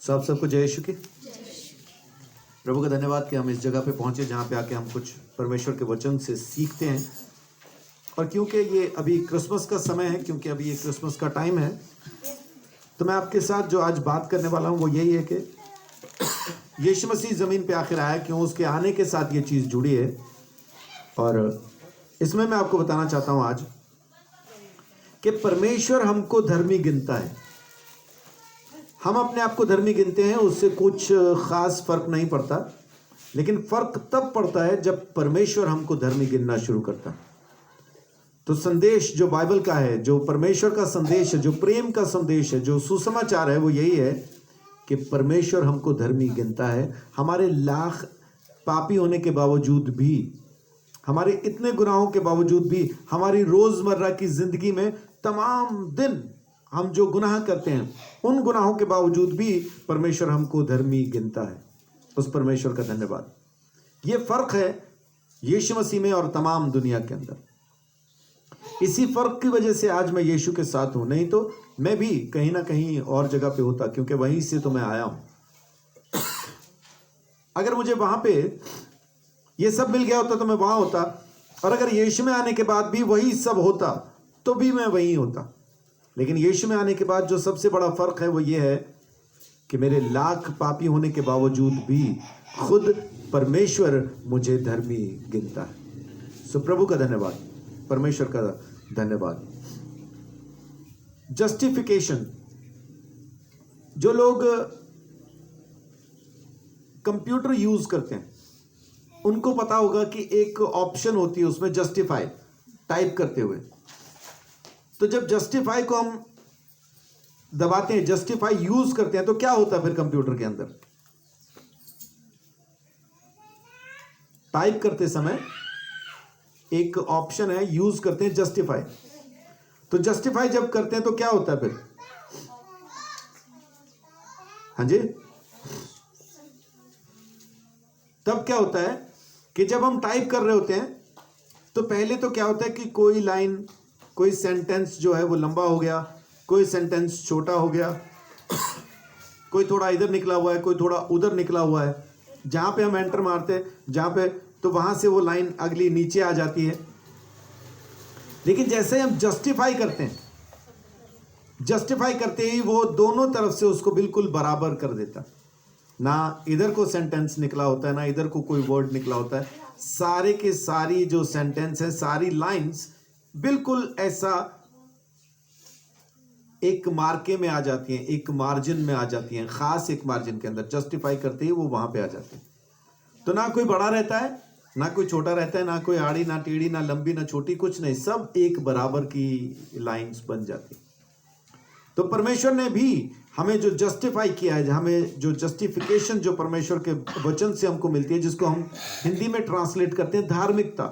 सबको जय यीशु की। प्रभु का धन्यवाद कि हम इस जगह पे पहुंचे जहाँ पे आके हम कुछ परमेश्वर के वचन से सीखते हैं। और क्योंकि ये अभी क्रिसमस का समय है, क्योंकि अभी ये क्रिसमस का टाइम है, तो मैं आपके साथ जो आज बात करने वाला हूँ वो यही है कि यीशु मसीह ज़मीन पे आखिर आया क्यों, उसके आने के साथ ये चीज़ जुड़ी है। और इसमें मैं आपको बताना चाहता हूँ आज कि परमेश्वर हमको धर्मी गिनता है। हम अपने आप को धर्मी गिनते हैं, उससे कुछ खास फर्क नहीं पड़ता, लेकिन फर्क तब पड़ता है जब परमेश्वर हमको धर्मी गिनना शुरू करता है। तो संदेश जो बाइबल का है, जो परमेश्वर का संदेश है, जो प्रेम का संदेश है, जो सुसमाचार है, वो यही है कि परमेश्वर हमको धर्मी गिनता है। हमारे लाख पापी होने के बावजूद भी, हमारे इतने गुनाहों के बावजूद भी, हमारी रोजमर्रा की जिंदगी में तमाम दिन हम जो गुनाह करते हैं, उन गुनाहों के बावजूद भी परमेश्वर हमको धर्मी गिनता है। उस परमेश्वर का धन्यवाद। ये फर्क है यीशु मसीह में और तमाम दुनिया के अंदर। इसी फर्क की वजह से आज मैं यीशु के साथ हूं, नहीं तो मैं भी कहीं ना कहीं और जगह पे होता, क्योंकि वहीं से तो मैं आया हूं। अगर मुझे वहां पे ये सब मिल गया होता तो मैं वहां होता, और अगर यीशु में आने के बाद भी वही सब होता तो भी मैं वहीं होता। लेकिन यीशु में आने के बाद जो सबसे बड़ा फर्क है वो ये है कि मेरे लाख पापी होने के बावजूद भी खुद परमेश्वर मुझे धर्मी गिनता है। सो प्रभु का धन्यवाद, परमेश्वर का धन्यवाद। जस्टिफिकेशन, जो लोग कंप्यूटर यूज करते हैं उनको पता होगा कि एक ऑप्शन होती है उसमें जस्टिफाई टाइप करते हुए। तो जब जस्टिफाई को हम दबाते हैं, जस्टिफाई यूज करते हैं, तो क्या होता है फिर कंप्यूटर के अंदर? टाइप करते समय एक ऑप्शन है, यूज करते हैं जस्टिफाई। तो जस्टिफाई जब करते हैं तो क्या होता है फिर? हाँ जी, तब क्या होता है कि जब हम टाइप कर रहे होते हैं तो पहले तो क्या होता है कि कोई लाइन, कोई सेंटेंस जो है वो लंबा हो गया, कोई सेंटेंस छोटा हो गया, कोई थोड़ा इधर निकला हुआ है, कोई थोड़ा उधर निकला हुआ है। जहां पे हम एंटर मारते हैं, जहां पे, तो वहां से वो लाइन अगली नीचे आ जाती है। लेकिन जैसे हम जस्टिफाई करते हैं, जस्टिफाई करते ही वो दोनों तरफ से उसको बिल्कुल बराबर कर देता। ना इधर को सेंटेंस निकला होता है, ना इधर को कोई वर्ड निकला होता है। सारे के सारी जो सेंटेंस है, सारी लाइंस बिल्कुल ऐसा एक मार्के में आ जाती हैं, एक मार्जिन में आ जाती हैं, खास एक मार्जिन के अंदर। जस्टिफाई करते ही वो वहां पे आ जाते हैं। तो ना कोई बड़ा रहता है, ना कोई छोटा रहता है, ना कोई आड़ी, ना टेढ़ी, ना लंबी, ना छोटी, कुछ नहीं, सब एक बराबर की लाइंस बन जाती। तो परमेश्वर ने भी हमें जो जस्टिफाई किया है, हमें जो जस्टिफिकेशन जो परमेश्वर के वचन से हमको मिलती है, जिसको हम हिंदी में ट्रांसलेट करते हैं धार्मिकता।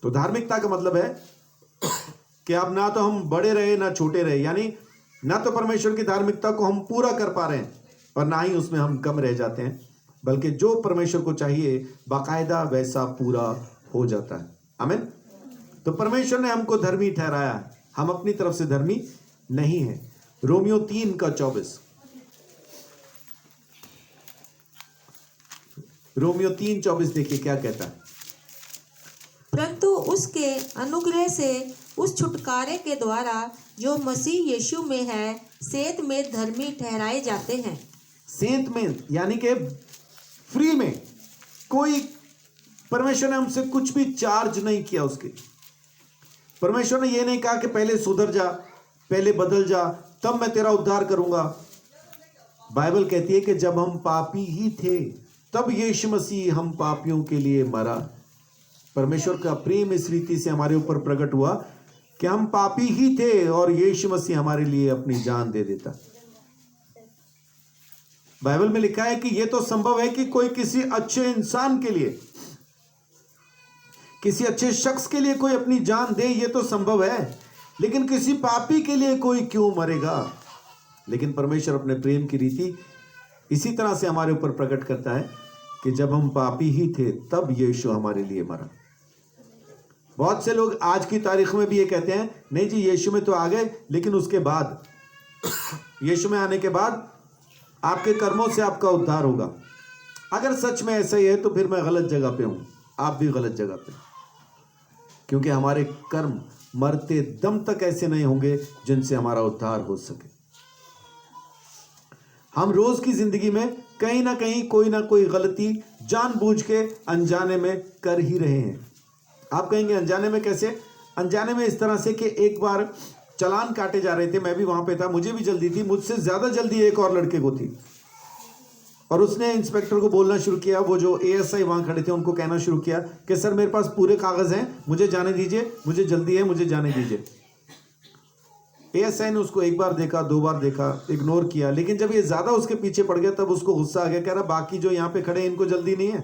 तो धार्मिकता का मतलब है कि अब ना तो हम बड़े रहे ना छोटे रहे, यानी ना तो परमेश्वर की धार्मिकता को हम पूरा कर पा रहे हैं और ना ही उसमें हम कम रह जाते हैं, बल्कि जो परमेश्वर को चाहिए बाकायदा वैसा पूरा हो जाता है। आमीन। तो परमेश्वर ने हमको धर्मी ठहराया है, हम अपनी तरफ से धर्मी नहीं है। रोमियो 3:24, रोमियो 3:24 देखिए क्या कहता है। परंतु उसके अनुग्रह से उस छुटकारे के द्वारा जो मसीह यीशु में है, सेंत में धर्मी ठहराए जाते हैं। सेंत में यानी कि फ्री में, कोई, परमेश्वर ने हमसे कुछ भी चार्ज नहीं किया उसके। परमेश्वर ने यह नहीं कहा कि पहले सुधर जा, पहले बदल जा, तब मैं तेरा उद्धार करूंगा। बाइबल कहती है कि जब हम पापी ही थे तब यीशु मसीह हम पापियों के लिए मरा। परमेश्वर का प्रेम इस रीति से हमारे ऊपर प्रकट हुआ कि हम पापी ही थे और यीशु मसीह हमारे लिए अपनी जान दे देता। बाइबल में लिखा है कि यह तो संभव है कि कोई किसी अच्छे इंसान के लिए, किसी अच्छे शख्स के लिए कोई अपनी जान दे, यह तो संभव है, लेकिन किसी पापी के लिए कोई क्यों मरेगा? लेकिन परमेश्वर अपने प्रेम की रीति इसी तरह से हमारे ऊपर प्रकट करता है कि जब हम पापी ही थे तब यीशु हमारे लिए मरा। बहुत से लोग आज की तारीख में भी ये कहते हैं, नहीं जी यीशु में तो आ गए, लेकिन उसके बाद, यीशु में आने के बाद आपके कर्मों से आपका उद्धार होगा। अगर सच में ऐसा ही है तो फिर मैं गलत जगह पे हूं, आप भी गलत जगह पे, क्योंकि हमारे कर्म मरते दम तक ऐसे नहीं होंगे जिनसे हमारा उद्धार हो सके। हम रोज की जिंदगी में कहीं ना कोई गलती जानबूझ के अनजाने में कर ही रहे हैं। आप कहेंगे अनजाने में कैसे? अनजाने में इस तरह से कि एक बार चालान काटे जा रहे थे, मैं भी वहां पे था, मुझे भी जल्दी थी, मुझसे ज्यादा जल्दी एक और लड़के को थी, और उसने इंस्पेक्टर को बोलना शुरू किया, वो जो एएसआई वहां खड़े थे उनको कहना शुरू किया कि सर मेरे पास पूरे कागज हैं, मुझे जाने दीजिए, मुझे जल्दी है, मुझे जाने दीजिए। एएसआई ने उसको एक बार देखा, दो बार देखा, इग्नोर किया, लेकिन जब ये ज्यादा उसके पीछे पड़ गया तब उसको गुस्सा आ गया, कह रहा बाकी जो यहाँ पे खड़े हैं इनको जल्दी नहीं है,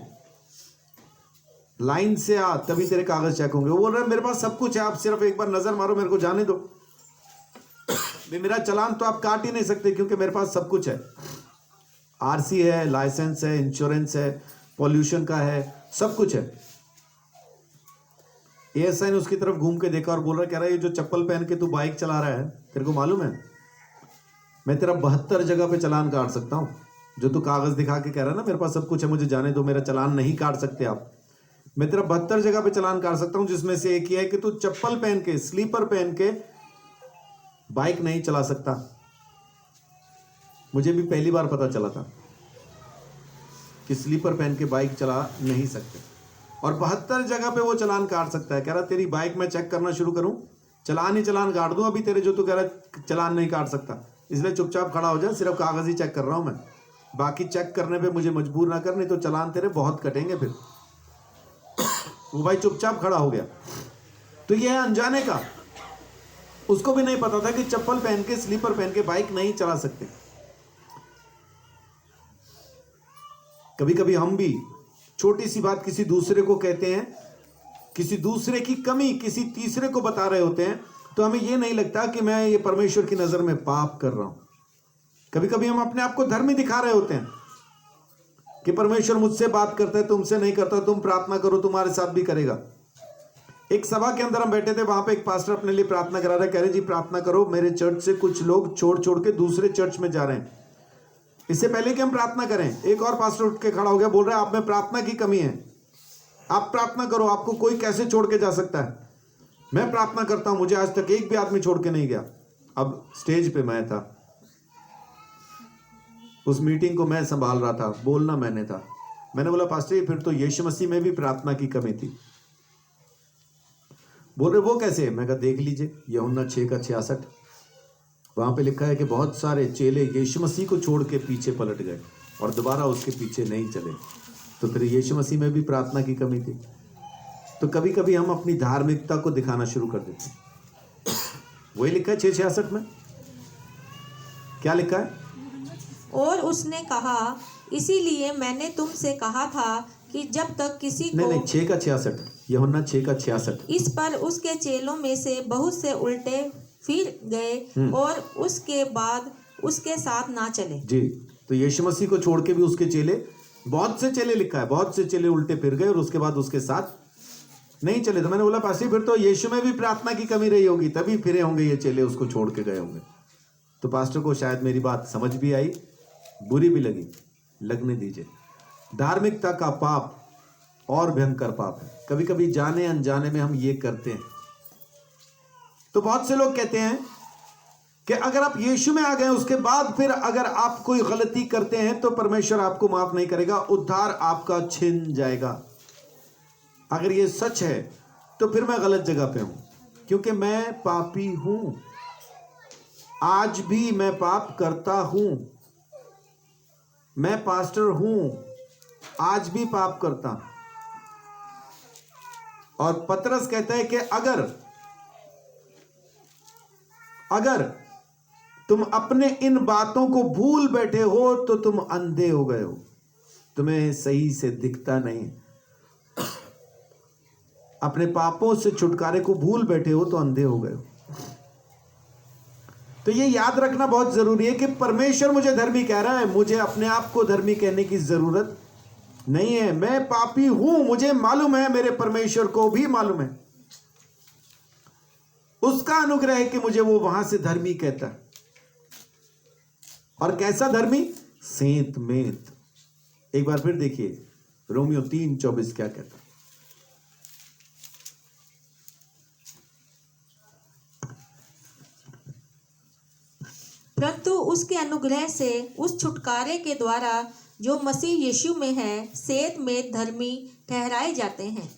लाइन से आ तभी तेरे कागज चेक होंगे। वो बोल रहा है मेरे पास सब कुछ है, आप सिर्फ एक बार नजर मारो, मेरे को जाने दो। मेरा चालान तो आप काट ही नहीं सकते क्योंकि मेरे पास सब कुछ है, आरसी है, लाइसेंस है, इंश्योरेंस है, पॉल्यूशन का है, सब कुछ है। एएसआई ने उसकी तरफ घूम के देखा और बोल रहा, कह रहा है ये जो चप्पल पहन के तू बाइक चला रहा है, तेरे को मालूम है मैं तेरा 72 जगह पे चालान काट सकता हूं। जो तू कागज दिखा के कह रहा है ना मेरे पास सब कुछ है, मुझे जाने दो, मेरा चालान नहीं काट सकते आप, मैं तेरा 72 जगह पे चालान काट सकता हूं, जिसमें से एक ही है कि तू चप्पल पहन के, स्लीपर पहन के बाइक नहीं चला सकता। मुझे भी पहली बार पता चला था कि स्लीपर पहन के बाइक चला नहीं सकते, और 72 जगह पे वो चालान काट सकता है। कह रहा तेरी बाइक मैं चेक करना शुरू करूं, चालान ही चालान काट दूं अभी तेरे, जो तू कह रहा चालान नहीं काट सकता, इसलिए चुपचाप खड़ा हो जा, सिर्फ कागज ही चेक कर रहा हूं मैं, बाकी चेक करने पे मुझे मजबूर ना कर, नहीं तो चालान तेरे बहुत कटेंगे फिर। वो भाई चुपचाप खड़ा हो गया। तो ये है अनजाने का, उसको भी नहीं पता था कि चप्पल पहन के, स्लीपर पहन के बाइक नहीं चला सकते। कभी कभी हम भी छोटी सी बात किसी दूसरे को कहते हैं, किसी दूसरे की कमी किसी तीसरे को बता रहे होते हैं, तो हमें यह नहीं लगता कि मैं ये परमेश्वर की नजर में पाप कर रहा हूं। कभी कभी हम अपने आप को धर्मी दिखा रहे होते हैं कि परमेश्वर मुझसे बात करता है, तुमसे नहीं करता, तुम प्रार्थना करो, तुम्हारे साथ भी करेगा। एक सभा के अंदर हम बैठे थे, वहां पे एक पास्टर अपने लिए प्रार्थना करा रहा है, कह रहे जी प्रार्थना करो, मेरे चर्च से कुछ लोग छोड़ के दूसरे चर्च में जा रहे हैं। इससे पहले कि हम प्रार्थना करें, एक और पास्टर उठ के खड़ा हो गया, बोल रहा है आप में प्रार्थना की कमी है, आप प्रार्थना करो, आपको कोई कैसे छोड़ के जा सकता है? मैं प्रार्थना करता हूं, मुझे आज तक एक भी आदमी छोड़ के नहीं गया। अब स्टेज पे मैं था, उस मीटिंग को मैं संभाल रहा था, बोलना मैंने था। मैंने बोला पास्टर फिर तो यीशु मसीह में भी प्रार्थना की कमी थी। बोल रहे वो कैसे? मैं कहा देख लीजिए यूहन्ना 6:66, वहां पे लिखा है कि बहुत सारे चेले यीशु मसीह को छोड़ के पीछे पलट गए और दोबारा उसके पीछे नहीं चले। तो फिर यीशु मसीह में भी प्रार्थना की कमी थी। तो कभी कभी हम अपनी धार्मिकता को दिखाना शुरू कर देते हैं। वही लिखा है 6:66 में, क्या लिखा है? और उसने कहा इसीलिए मैंने तुमसे कहा था कि जब तक किसी को नहीं 6:66, यूहन्ना 6:66। इस पर उसके चेलों में से बहुत से उल्टे फिर गए और उसके बाद उसके साथ ना चले। जी, तो यीशु मसीह को छोड़ के भी उसके चेले, बहुत से चेले लिखा है, बहुत से चेले उल्टे फिर गए और उसके बाद उसके साथ नहीं चले। तो मैंने बोला पास्टर फिर तो यीशु में भी प्रार्थना की कमी रही होगी, तभी फिरे होंगे ये चेले, उसको छोड़ के गए होंगे। तो पास्टर को शायद मेरी बात समझ भी आई, बुरी भी लगी, लगने दीजिए। धार्मिकता का पाप और भयंकर पाप है, कभी कभी जाने अनजाने में हम ये करते हैं। तो बहुत से लोग कहते हैं कि अगर आप यीशु में आ गए उसके बाद फिर अगर आप कोई गलती करते हैं तो परमेश्वर आपको माफ नहीं करेगा, उद्धार आपका छिन जाएगा। अगर ये सच है तो फिर मैं गलत जगह पे हूं, क्योंकि मैं पापी हूं, आज भी मैं पाप करता हूं। मैं पास्टर हूं, आज भी पाप करता। और पतरस कहता है कि अगर तुम अपने इन बातों को भूल बैठे हो तो तुम अंधे हो गए हो, तुम्हें सही से दिखता नहीं। अपने पापों से छुटकारे को भूल बैठे हो तो अंधे हो गए हो। तो ये याद रखना बहुत जरूरी है कि परमेश्वर मुझे धर्मी कह रहा है, मुझे अपने आप को धर्मी कहने की जरूरत नहीं है। मैं पापी हूं, मुझे मालूम है, मेरे परमेश्वर को भी मालूम है। उसका अनुग्रह है कि मुझे वो वहां से धर्मी कहता है। और कैसा धर्मी? सेंत मेंत। एक बार फिर देखिए रोमियो 3:24 क्या कहता है। परंतु उसके अनुग्रह से उस छुटकारे के द्वारा जो मसीह यीशु में है सेत में धर्मी ठहराए जाते हैं।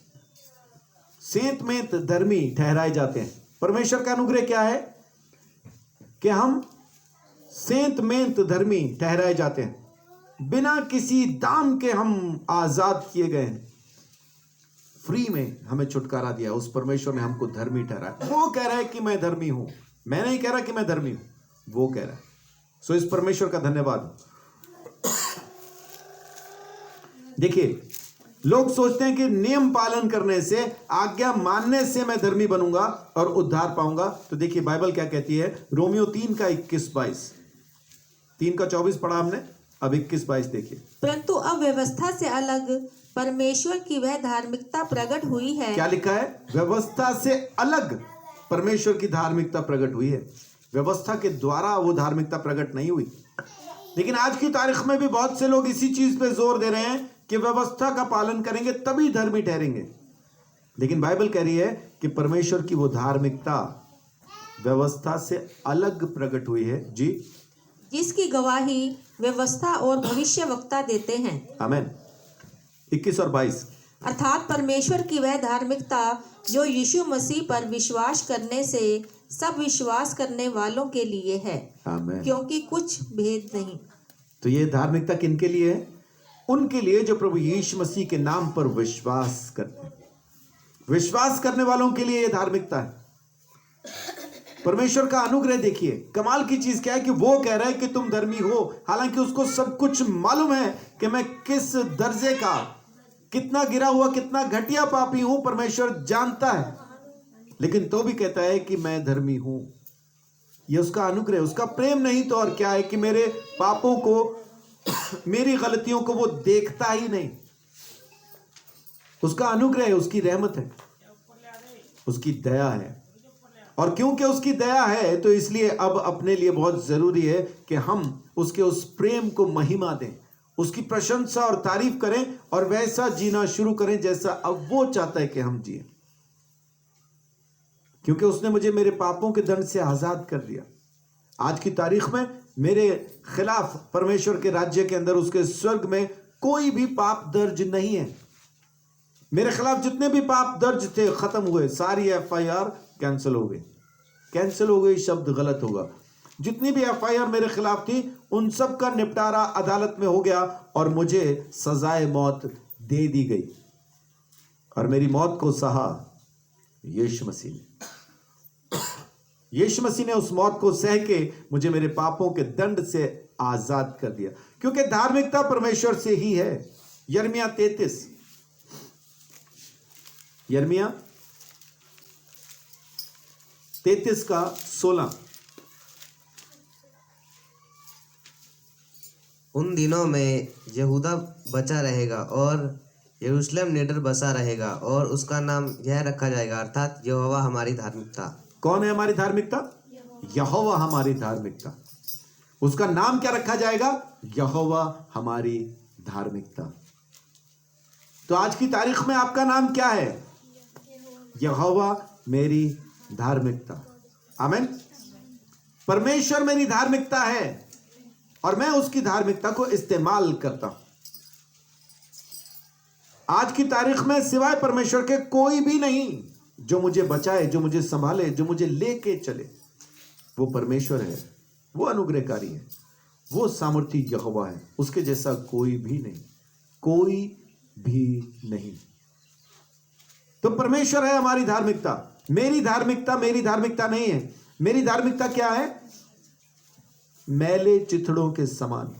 सेंत मेंत धर्मी ठहराए जाते हैं। परमेश्वर का अनुग्रह क्या है कि हम सेंत मेंत धर्मी ठहराए जाते हैं। बिना किसी दाम के हम आजाद किए गए हैं। फ्री में हमें छुटकारा दिया। उस परमेश्वर ने हमको धर्मी ठहराया। वो कह रहा है कि मैं धर्मी हूं, मैं नहीं कह रहा कि मैं धर्मी हूं, वो कह रहा है। सो इस परमेश्वर का धन्यवाद। देखिए लोग सोचते हैं कि नियम पालन करने से, आज्ञा मानने से मैं धर्मी बनूंगा और उद्धार पाऊंगा। तो देखिए बाइबल क्या कहती है, रोमियो 3:21-22। 3:24 पढ़ा हमने, अब 21-22 देखिए। परंतु अब व्यवस्था से अलग परमेश्वर की वह धार्मिकता प्रकट हुई है। क्या लिखा है? व्यवस्था से अलग परमेश्वर की धार्मिकता प्रकट हुई है। व्यवस्था के द्वारा वो धार्मिकता प्रकट नहीं हुई। लेकिन आज की तारीख में भी बहुत से लोग इसी चीज पे जोर दे रहे हैं कि व्यवस्था का पालन करेंगे तभी धर्मी ठहरेंगे। लेकिन बाइबल कह रही है कि परमेश्वर की वो धार्मिकता व्यवस्था से अलग प्रकट हुई है जी, जिसकी गवाही व्यवस्था और भविष्यवक्ता देते हैं। आमीन। 21 और 22। अर्थात परमेश्वर की वह धार्मिकता जो यीशु मसीह पर विश्वास करने से सब विश्वास करने वालों के लिए है, आमीन। क्योंकि कुछ भेद नहीं। तो ये धार्मिकता किनके लिए है? उनके लिए जो प्रभु यीशु मसीह के नाम पर विश्वास करते हैं। विश्वास करने वालों के लिए ये धार्मिकता है। परमेश्वर का अनुग्रह देखिए, कमाल की चीज क्या है कि वो कह रहा है कि तुम धर्मी हो, हालांकि उसको सब कुछ मालूम है कि मैं किस दर्जे का, कितना गिरा हुआ, कितना घटिया पापी हूं, परमेश्वर जानता है। लेकिन तो भी कहता है कि मैं धर्मी हूं। ये उसका अनुग्रह, उसका प्रेम नहीं तो और क्या है कि मेरे पापों को, मेरी गलतियों को वो देखता ही नहीं। उसका अनुग्रह है, उसकी रहमत है, उसकी दया है। और क्योंकि उसकी दया है तो इसलिए अब अपने लिए बहुत जरूरी है कि हम उसके उस प्रेम को महिमा दें, उसकी प्रशंसा और तारीफ करें और वैसा जीना शुरू करें जैसा अब वो चाहता है कि हम जिए। क्योंकि उसने मुझे मेरे पापों के दंड से आजाद कर दिया। आज की तारीख में मेरे खिलाफ परमेश्वर के राज्य के अंदर, उसके स्वर्ग में कोई भी पाप दर्ज नहीं है। मेरे खिलाफ जितने भी पाप दर्ज थे खत्म हुए। सारी FIR कैंसिल हो गई। कैंसिल हो गई शब्द गलत होगा। जितनी भी FIR मेरे खिलाफ थी उन सब का निपटारा अदालत में हो गया और मुझे सजाए मौत दे दी गई। और मेरी मौत को सहा यीशु मसीह ने। यीशु मसीह ने उस मौत को सह के मुझे मेरे पापों के दंड से आजाद कर दिया। क्योंकि धार्मिकता परमेश्वर से ही है। यिर्मयाह 33:16। उन दिनों में यहूदा बचा रहेगा और यरूशलेम निडर बसा रहेगा और उसका नाम यह रखा जाएगा, अर्थात यहोवा हमारी धार्मिकता। कौन है हमारी धार्मिकता? यहोवा हमारी धार्मिकता। उसका नाम क्या रखा जाएगा? यहोवा हमारी धार्मिकता। तो आज की तारीख में आपका नाम क्या है? यहोवा मेरी धार्मिकता। आमीन। परमेश्वर मेरी धार्मिकता है और मैं उसकी धार्मिकता को इस्तेमाल करता हूं। आज की तारीख में सिवाय परमेश्वर के कोई भी नहीं जो मुझे बचाए, जो मुझे संभाले, जो मुझे लेके चले। वो परमेश्वर है, वो अनुग्रहकारी है, वो सामर्थी यहोवा है। उसके जैसा कोई भी नहीं, कोई भी नहीं। तो परमेश्वर है हमारी धार्मिकता। मेरी धार्मिकता नहीं है। मेरी धार्मिकता क्या है? मैले चिथड़ों के समान,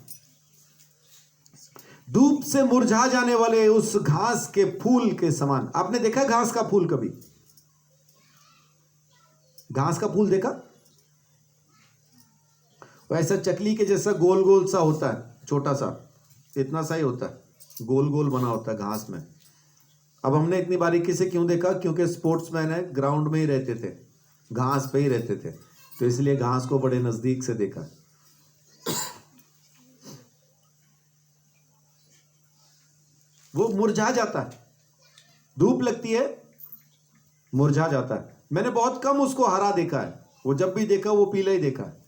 धूप से मुरझा जाने वाले उस घास के फूल के समान। आपने देखा घास का फूल कभी? घास का फूल देखा? वैसा चकली के जैसा गोल गोल सा होता है, छोटा सा, इतना सा ही होता है, गोल गोल बना होता है घास में। अब हमने इतनी बारीकी से क्यों देखा? क्योंकि स्पोर्ट्समैन है, ग्राउंड में ही रहते थे, घास पे ही रहते थे, तो इसलिए घास को बड़े नजदीक से देखा। वो मुरझा जाता है। धूप लगती है, मुरझा जाता है। मैंने बहुत कम उसको हरा देखा है, वो जब भी देखा वो पीला ही देखा है।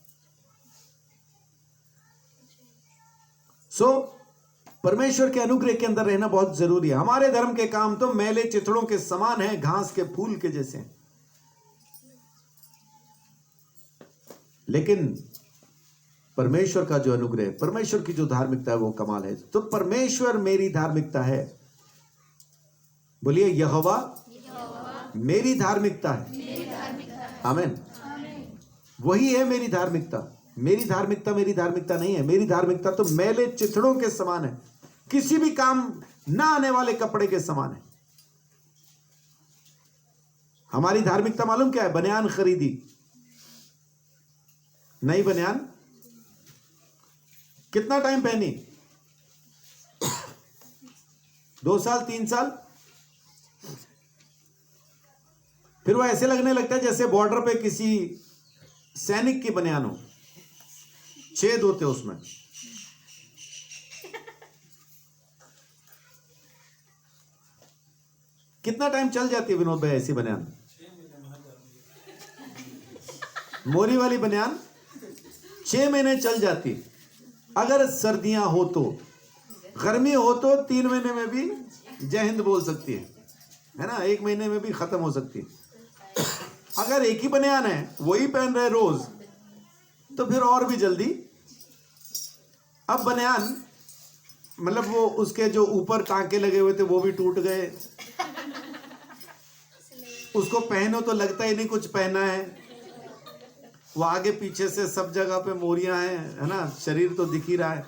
सो परमेश्वर के अनुग्रह के अंदर रहना बहुत जरूरी है। हमारे धर्म के काम तो मैले चिथड़ों के समान हैं, घास के फूल के जैसे हैं। लेकिन परमेश्वर का जो अनुग्रह, परमेश्वर की जो धार्मिकता है वो कमाल है। तो परमेश्वर मेरी धार्मिकता है। बोलिए, यहोवा मेरी धार्मिकता है। आमीन। वही है मेरी धार्मिकता। मेरी धार्मिकता नहीं है। मेरी धार्मिकता तो मैले चिथड़ों के समान है, किसी भी काम ना आने वाले कपड़े के समान है। हमारी धार्मिकता मालूम क्या है? बनियान खरीदी, नई बनियान, कितना टाइम पहनी? 2 साल 3 साल, फिर वो ऐसे लगने लगता है जैसे बॉर्डर पे किसी सैनिक की बनियान हो, छेद होते उसमें। कितना टाइम चल जाती है विनोद भाई ऐसी बनियान? मोरी वाली बनियान 6 महीने चल जाती। अगर सर्दियां हो तो, गर्मी हो तो 3 महीने में भी जय हिंद बोल सकती है ना, 1 महीने में भी खत्म हो सकती है। अगर एक ही बनियान है, वही पहन रहे रोज, तो फिर और भी जल्दी। अब बनियान मतलब वो उसके जो ऊपर टांके लगे हुए थे वो भी टूट गए, उसको पहनो तो लगता ही नहीं कुछ पहना है। वो आगे पीछे से सब जगह पे मोरियां हैं, है ना, शरीर तो दिख ही रहा है।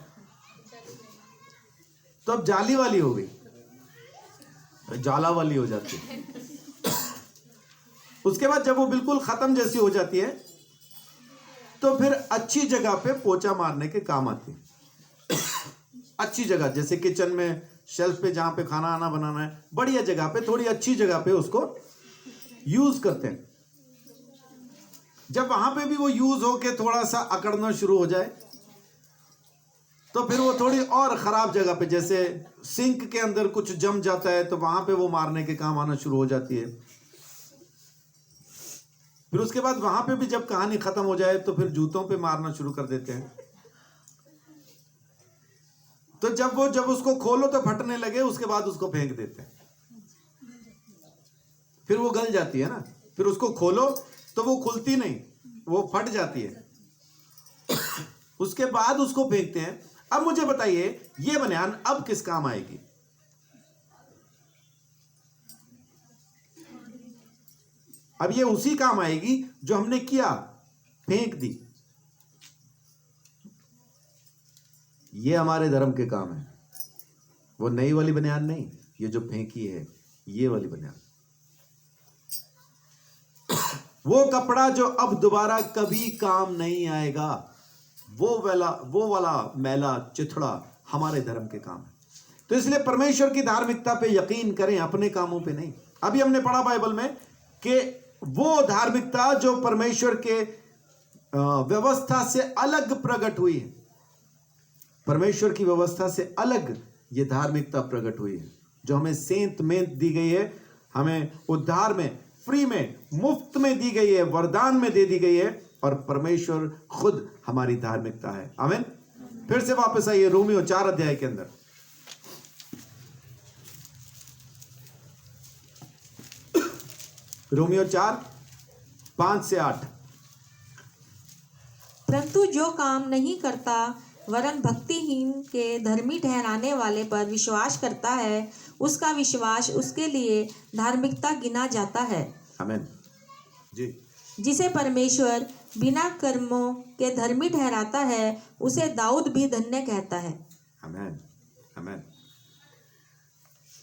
तो अब जाली वाली हो गई, जाला वाली हो जाती है। उसके बाद जब वो बिल्कुल खत्म जैसी हो जाती है तो फिर अच्छी जगह पे पोछा मारने के काम आती है। अच्छी जगह जैसे किचन में शेल्फ पे जहां पे खाना आना बनाना है, बढ़िया जगह पे, थोड़ी अच्छी जगह पे उसको यूज करते हैं। जब वहां पे भी वो यूज होके थोड़ा सा अकड़ना शुरू हो जाए तो फिर वो थोड़ी और खराब जगह पे, जैसे सिंक के अंदर कुछ जम जाता है तो वहां पे वो मारने के काम आना शुरू हो जाती है। फिर उसके बाद वहां पे भी जब कहानी खत्म हो जाए तो फिर जूतों पे मारना शुरू कर देते हैं। तो जब उसको खोलो तो फटने लगे, उसके बाद उसको फेंक देते हैं। फिर वो गल जाती है ना, फिर उसको खोलो तो वो खुलती नहीं, वो फट जाती है। उसके बाद उसको फेंकते हैं। अब मुझे बताइए, ये बनियान अब किस काम आएगी? अब ये उसी काम आएगी जो हमने किया, फेंक दी। ये हमारे धर्म के काम है। वो नई वाली बनियान नहीं, ये जो फेंकी है ये वाली बनियान। वो कपड़ा जो अब दोबारा कभी काम नहीं आएगा, वो वाला मैला चिथड़ा हमारे धर्म के काम है। तो इसलिए परमेश्वर की धार्मिकता पे यकीन करें, अपने कामों पे नहीं। अभी हमने पढ़ा बाइबल में कि वो धार्मिकता जो परमेश्वर के व्यवस्था से अलग प्रकट हुई है, परमेश्वर की व्यवस्था से अलग ये धार्मिकता प्रकट हुई है, जो हमें सेंत मेंत दी गई है, हमें उद्धार में, फ्री में, मुफ्त में दी गई है, वरदान में दे दी गई है, और परमेश्वर खुद हमारी धार्मिकता है। आमीन। फिर से वापस आइए रोमियो 4 अध्याय के अंदर। रोमियो 4 5 से 8। परंतु जो काम नहीं करता वरन भक्तिहीन के धर्मी ठहराने वाले पर विश्वास करता है, उसका विश्वास उसके लिए धार्मिकता गिना जाता है। आमीन जी। जिसे परमेश्वर बिना कर्मों के धर्मी ठहराता है, उसे दाऊद भी धन्य कहता है। आमीन आमीन।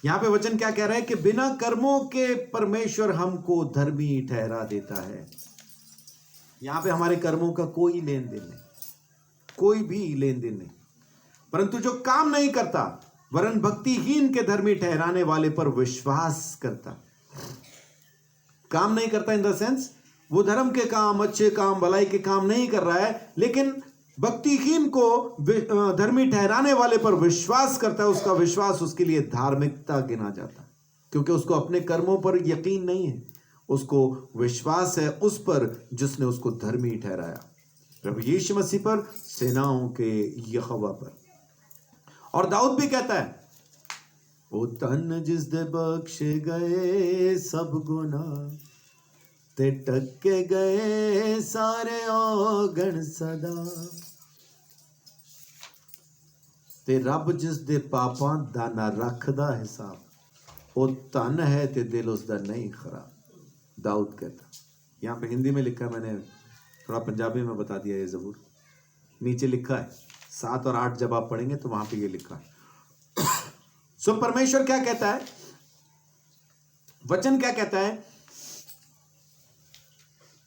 यहां पे वचन क्या कह रहा है कि बिना कर्मों के परमेश्वर हमको धर्मी ठहरा देता है। यहां पे हमारे कर्मों का कोई लेन देन नहीं, कोई भी लेन देन नहीं। परंतु जो काम नहीं करता वरन भक्तिहीन के धर्मी ठहराने वाले पर विश्वास करता। काम नहीं करता इन द सेंस वो धर्म के काम, अच्छे काम, भलाई के काम नहीं कर रहा है, लेकिन भक्तिहीन को धर्मी ठहराने वाले पर विश्वास करता है, उसका विश्वास उसके लिए धार्मिकता गिना जाता है, क्योंकि उसको अपने कर्मों पर यकीन नहीं है, उसको विश्वास है उस पर जिसने उसको धर्मी ठहराया, प्रभु यीशु मसीह पर, सेनाओं के यहोवा पर। और दाऊद भी कहता है, ओ तन जिस दे बख्शे गए सब गुनाह, ते टक्के गए सारे औगण सदा, ते रब जिस दे पापां दा ना रखदा हिसाब, ओ धन है ते दिल उसदा नहीं खराब। दाऊद कहता, यहाँ पे हिंदी में लिखा, मैंने थोड़ा पंजाबी में बता दिया ये ज़बूर। नीचे लिखा है 7 और 8 जब आप पढ़ेंगे तो वहां पे ये लिखा है। सो परमेश्वर क्या कहता है, वचन क्या कहता है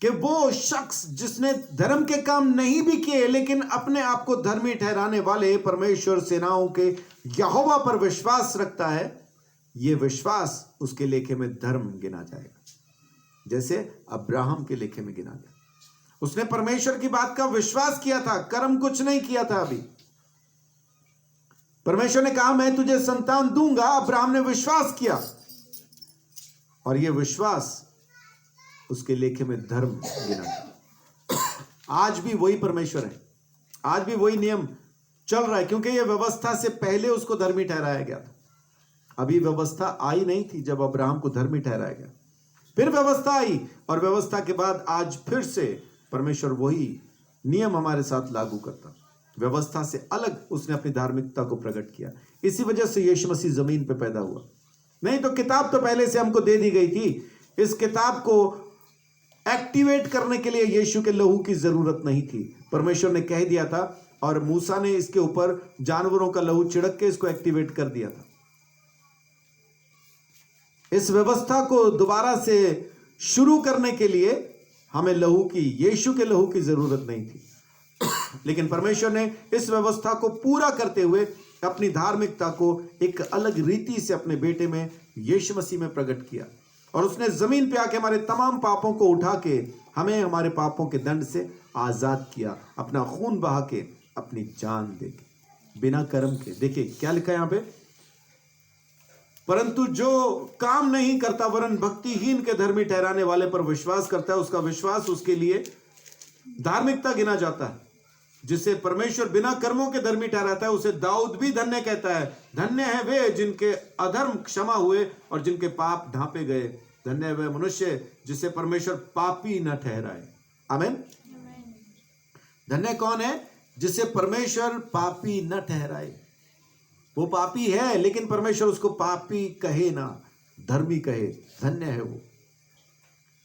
कि वो शख्स जिसने धर्म के काम नहीं भी किए लेकिन अपने आप को धर्मी ठहराने वाले परमेश्वर सेनाओं के यहोवा पर विश्वास रखता है, ये विश्वास उसके लेखे में धर्म गिना जाएगा, जैसे अब्राहम के लेखे में गिना गया। उसने परमेश्वर की बात का विश्वास किया था, कर्म कुछ नहीं किया था। अभी परमेश्वर ने कहा मैं तुझे संतान दूंगा, अब्राहम ने विश्वास किया और यह विश्वास उसके लेखे में धर्म गिना गया। आज भी वही परमेश्वर है, आज भी वही नियम चल रहा है, क्योंकि यह व्यवस्था से पहले उसको धर्मी ठहराया गया था। अभी व्यवस्था आई नहीं थी जब अब्राहम को धर्मी ठहराया गया, फिर व्यवस्था आई और व्यवस्था के बाद आज फिर से परमेश्वर वही नियम हमारे साथ लागू करता। व्यवस्था से अलग उसने अपनी धार्मिकता को प्रकट किया। इसी वजह से यीशु मसीह जमीन पे पैदा हुआ। नहीं तो किताब तो पहले से हमको दे दी गई थी। इस किताब को एक्टिवेट करने के लिए यीशु के लहू की जरूरत नहीं थी, परमेश्वर ने कह दिया था और मूसा ने इसके ऊपर जानवरों का लहू छिड़क के इसको एक्टिवेट कर दिया था। इस व्यवस्था को दोबारा से शुरू करने के लिए हमें लहू की, यीशु के लहू की जरूरत नहीं थी, लेकिन परमेश्वर ने इस व्यवस्था को पूरा करते हुए अपनी धार्मिकता को एक अलग रीति से अपने बेटे में यीशु मसीह में प्रकट किया और उसने जमीन पे आके हमारे तमाम पापों को उठा के हमें हमारे पापों के दंड से आजाद किया, अपना खून बहा के, अपनी जान दे के, बिना कर्म के। देखिए क्या लिखा है यहाँ पे, परंतु जो काम नहीं करता वरन भक्तिहीन के धर्मी ठहराने वाले पर विश्वास करता है, उसका विश्वास उसके लिए धार्मिकता गिना जाता है। जिसे परमेश्वर बिना कर्मों के धर्मी ठहराता है उसे दाऊद भी धन्य कहता है। धन्य है वे जिनके अधर्म क्षमा हुए और जिनके पाप ढांपे गए। धन्य है वे मनुष्य जिसे परमेश्वर पापी न ठहराए। आमीन। धन्य कौन है? जिसे परमेश्वर पापी न ठहराए। वो पापी है लेकिन परमेश्वर उसको पापी कहे ना, धर्मी कहे। धन्य है वो।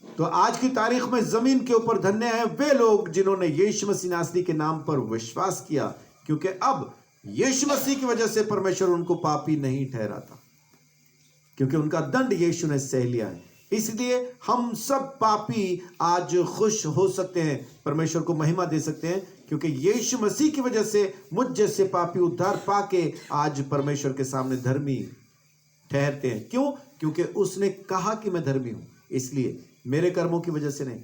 तो आज की तारीख में जमीन के ऊपर धन्य है वे लोग जिन्होंने यीशु मसीह नासरी के नाम पर विश्वास किया, क्योंकि अब यीशु मसीह की वजह से परमेश्वर उनको पापी नहीं ठहराता, क्योंकि उनका दंड यीशु ने सह लिया है। इसलिए हम सब पापी आज खुश हो सकते हैं, परमेश्वर को महिमा दे सकते हैं, क्योंकि यीशु मसीह की वजह से मुझ जैसे पापी उद्धार पाके आज परमेश्वर के सामने धर्मी ठहरते हैं। क्यों? क्योंकि उसने कहा कि मैं धर्मी हूं, इसलिए मेरे कर्मों की वजह से नहीं।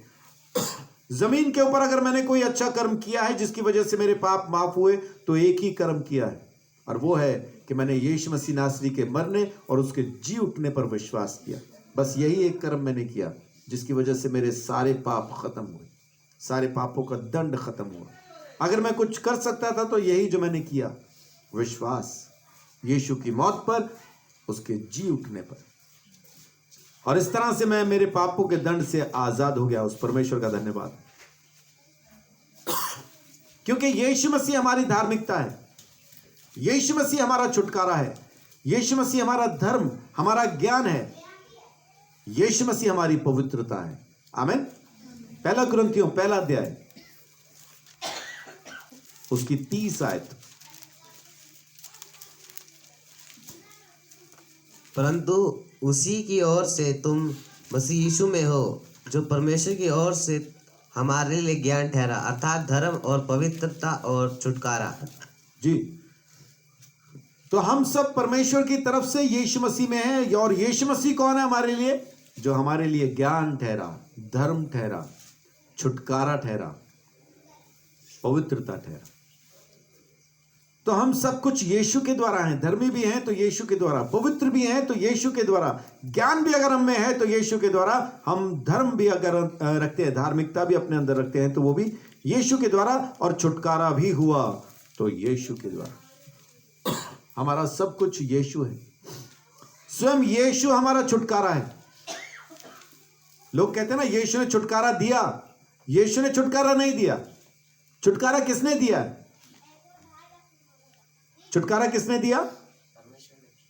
जमीन के ऊपर अगर मैंने कोई अच्छा कर्म किया है जिसकी वजह से मेरे पाप माफ हुए, तो एक ही कर्म किया है, और वो है कि मैंने यीशु मसीह नासरी के मरने और उसके जी उठने पर विश्वास किया। बस यही एक कर्म मैंने किया जिसकी वजह से मेरे सारे पाप खत्म हुए, सारे पापों का दंड खत्म हुआ। अगर मैं कुछ कर सकता था तो यही जो मैंने किया, विश्वास यीशु की मौत पर, उसके जी उठने पर, और इस तरह से मैं मेरे पापों के दंड से आजाद हो गया। उस परमेश्वर का धन्यवाद, क्योंकि यीशु मसीह हमारी धार्मिकता है, यीशु मसीह हमारा छुटकारा है, यीशु मसीह हमारा धर्म, हमारा ज्ञान है, यीशु मसीह हमारी पवित्रता है। आमीन। 1 कुरिन्थियों 1 अध्याय उसकी 30 आयत। परंतु उसी की ओर से तुम मसीह यीशु में हो, जो परमेश्वर की ओर से हमारे लिए ज्ञान ठहरा, अर्थात धर्म और पवित्रता और छुटकारा। जी, तो हम सब परमेश्वर की तरफ से यीशु मसीह में हैं, और यीशु मसीह कौन है हमारे लिए? जो हमारे लिए ज्ञान ठहरा, धर्म ठहरा, छुटकारा ठहरा। पवित्रता ठहरा। तो हम सब कुछ यीशु के द्वारा हैं, धर्मी भी हैं तो यीशु के द्वारा, पवित्र भी हैं तो यीशु के द्वारा, ज्ञान भी अगर हम में है तो यीशु के द्वारा, हम धर्म भी अगर रखते हैं, धार्मिकता भी अपने अंदर रखते हैं तो वो भी यीशु के द्वारा, और छुटकारा भी हुआ तो यीशु के द्वारा। हमारा सब कुछ यीशु है, स्वयं यीशु हमारा छुटकारा है। लोग कहते हैं ना यीशु ने छुटकारा दिया, यीशु ने छुटकारा नहीं दिया। छुटकारा किसने दिया? छुटकारा किसने दिया?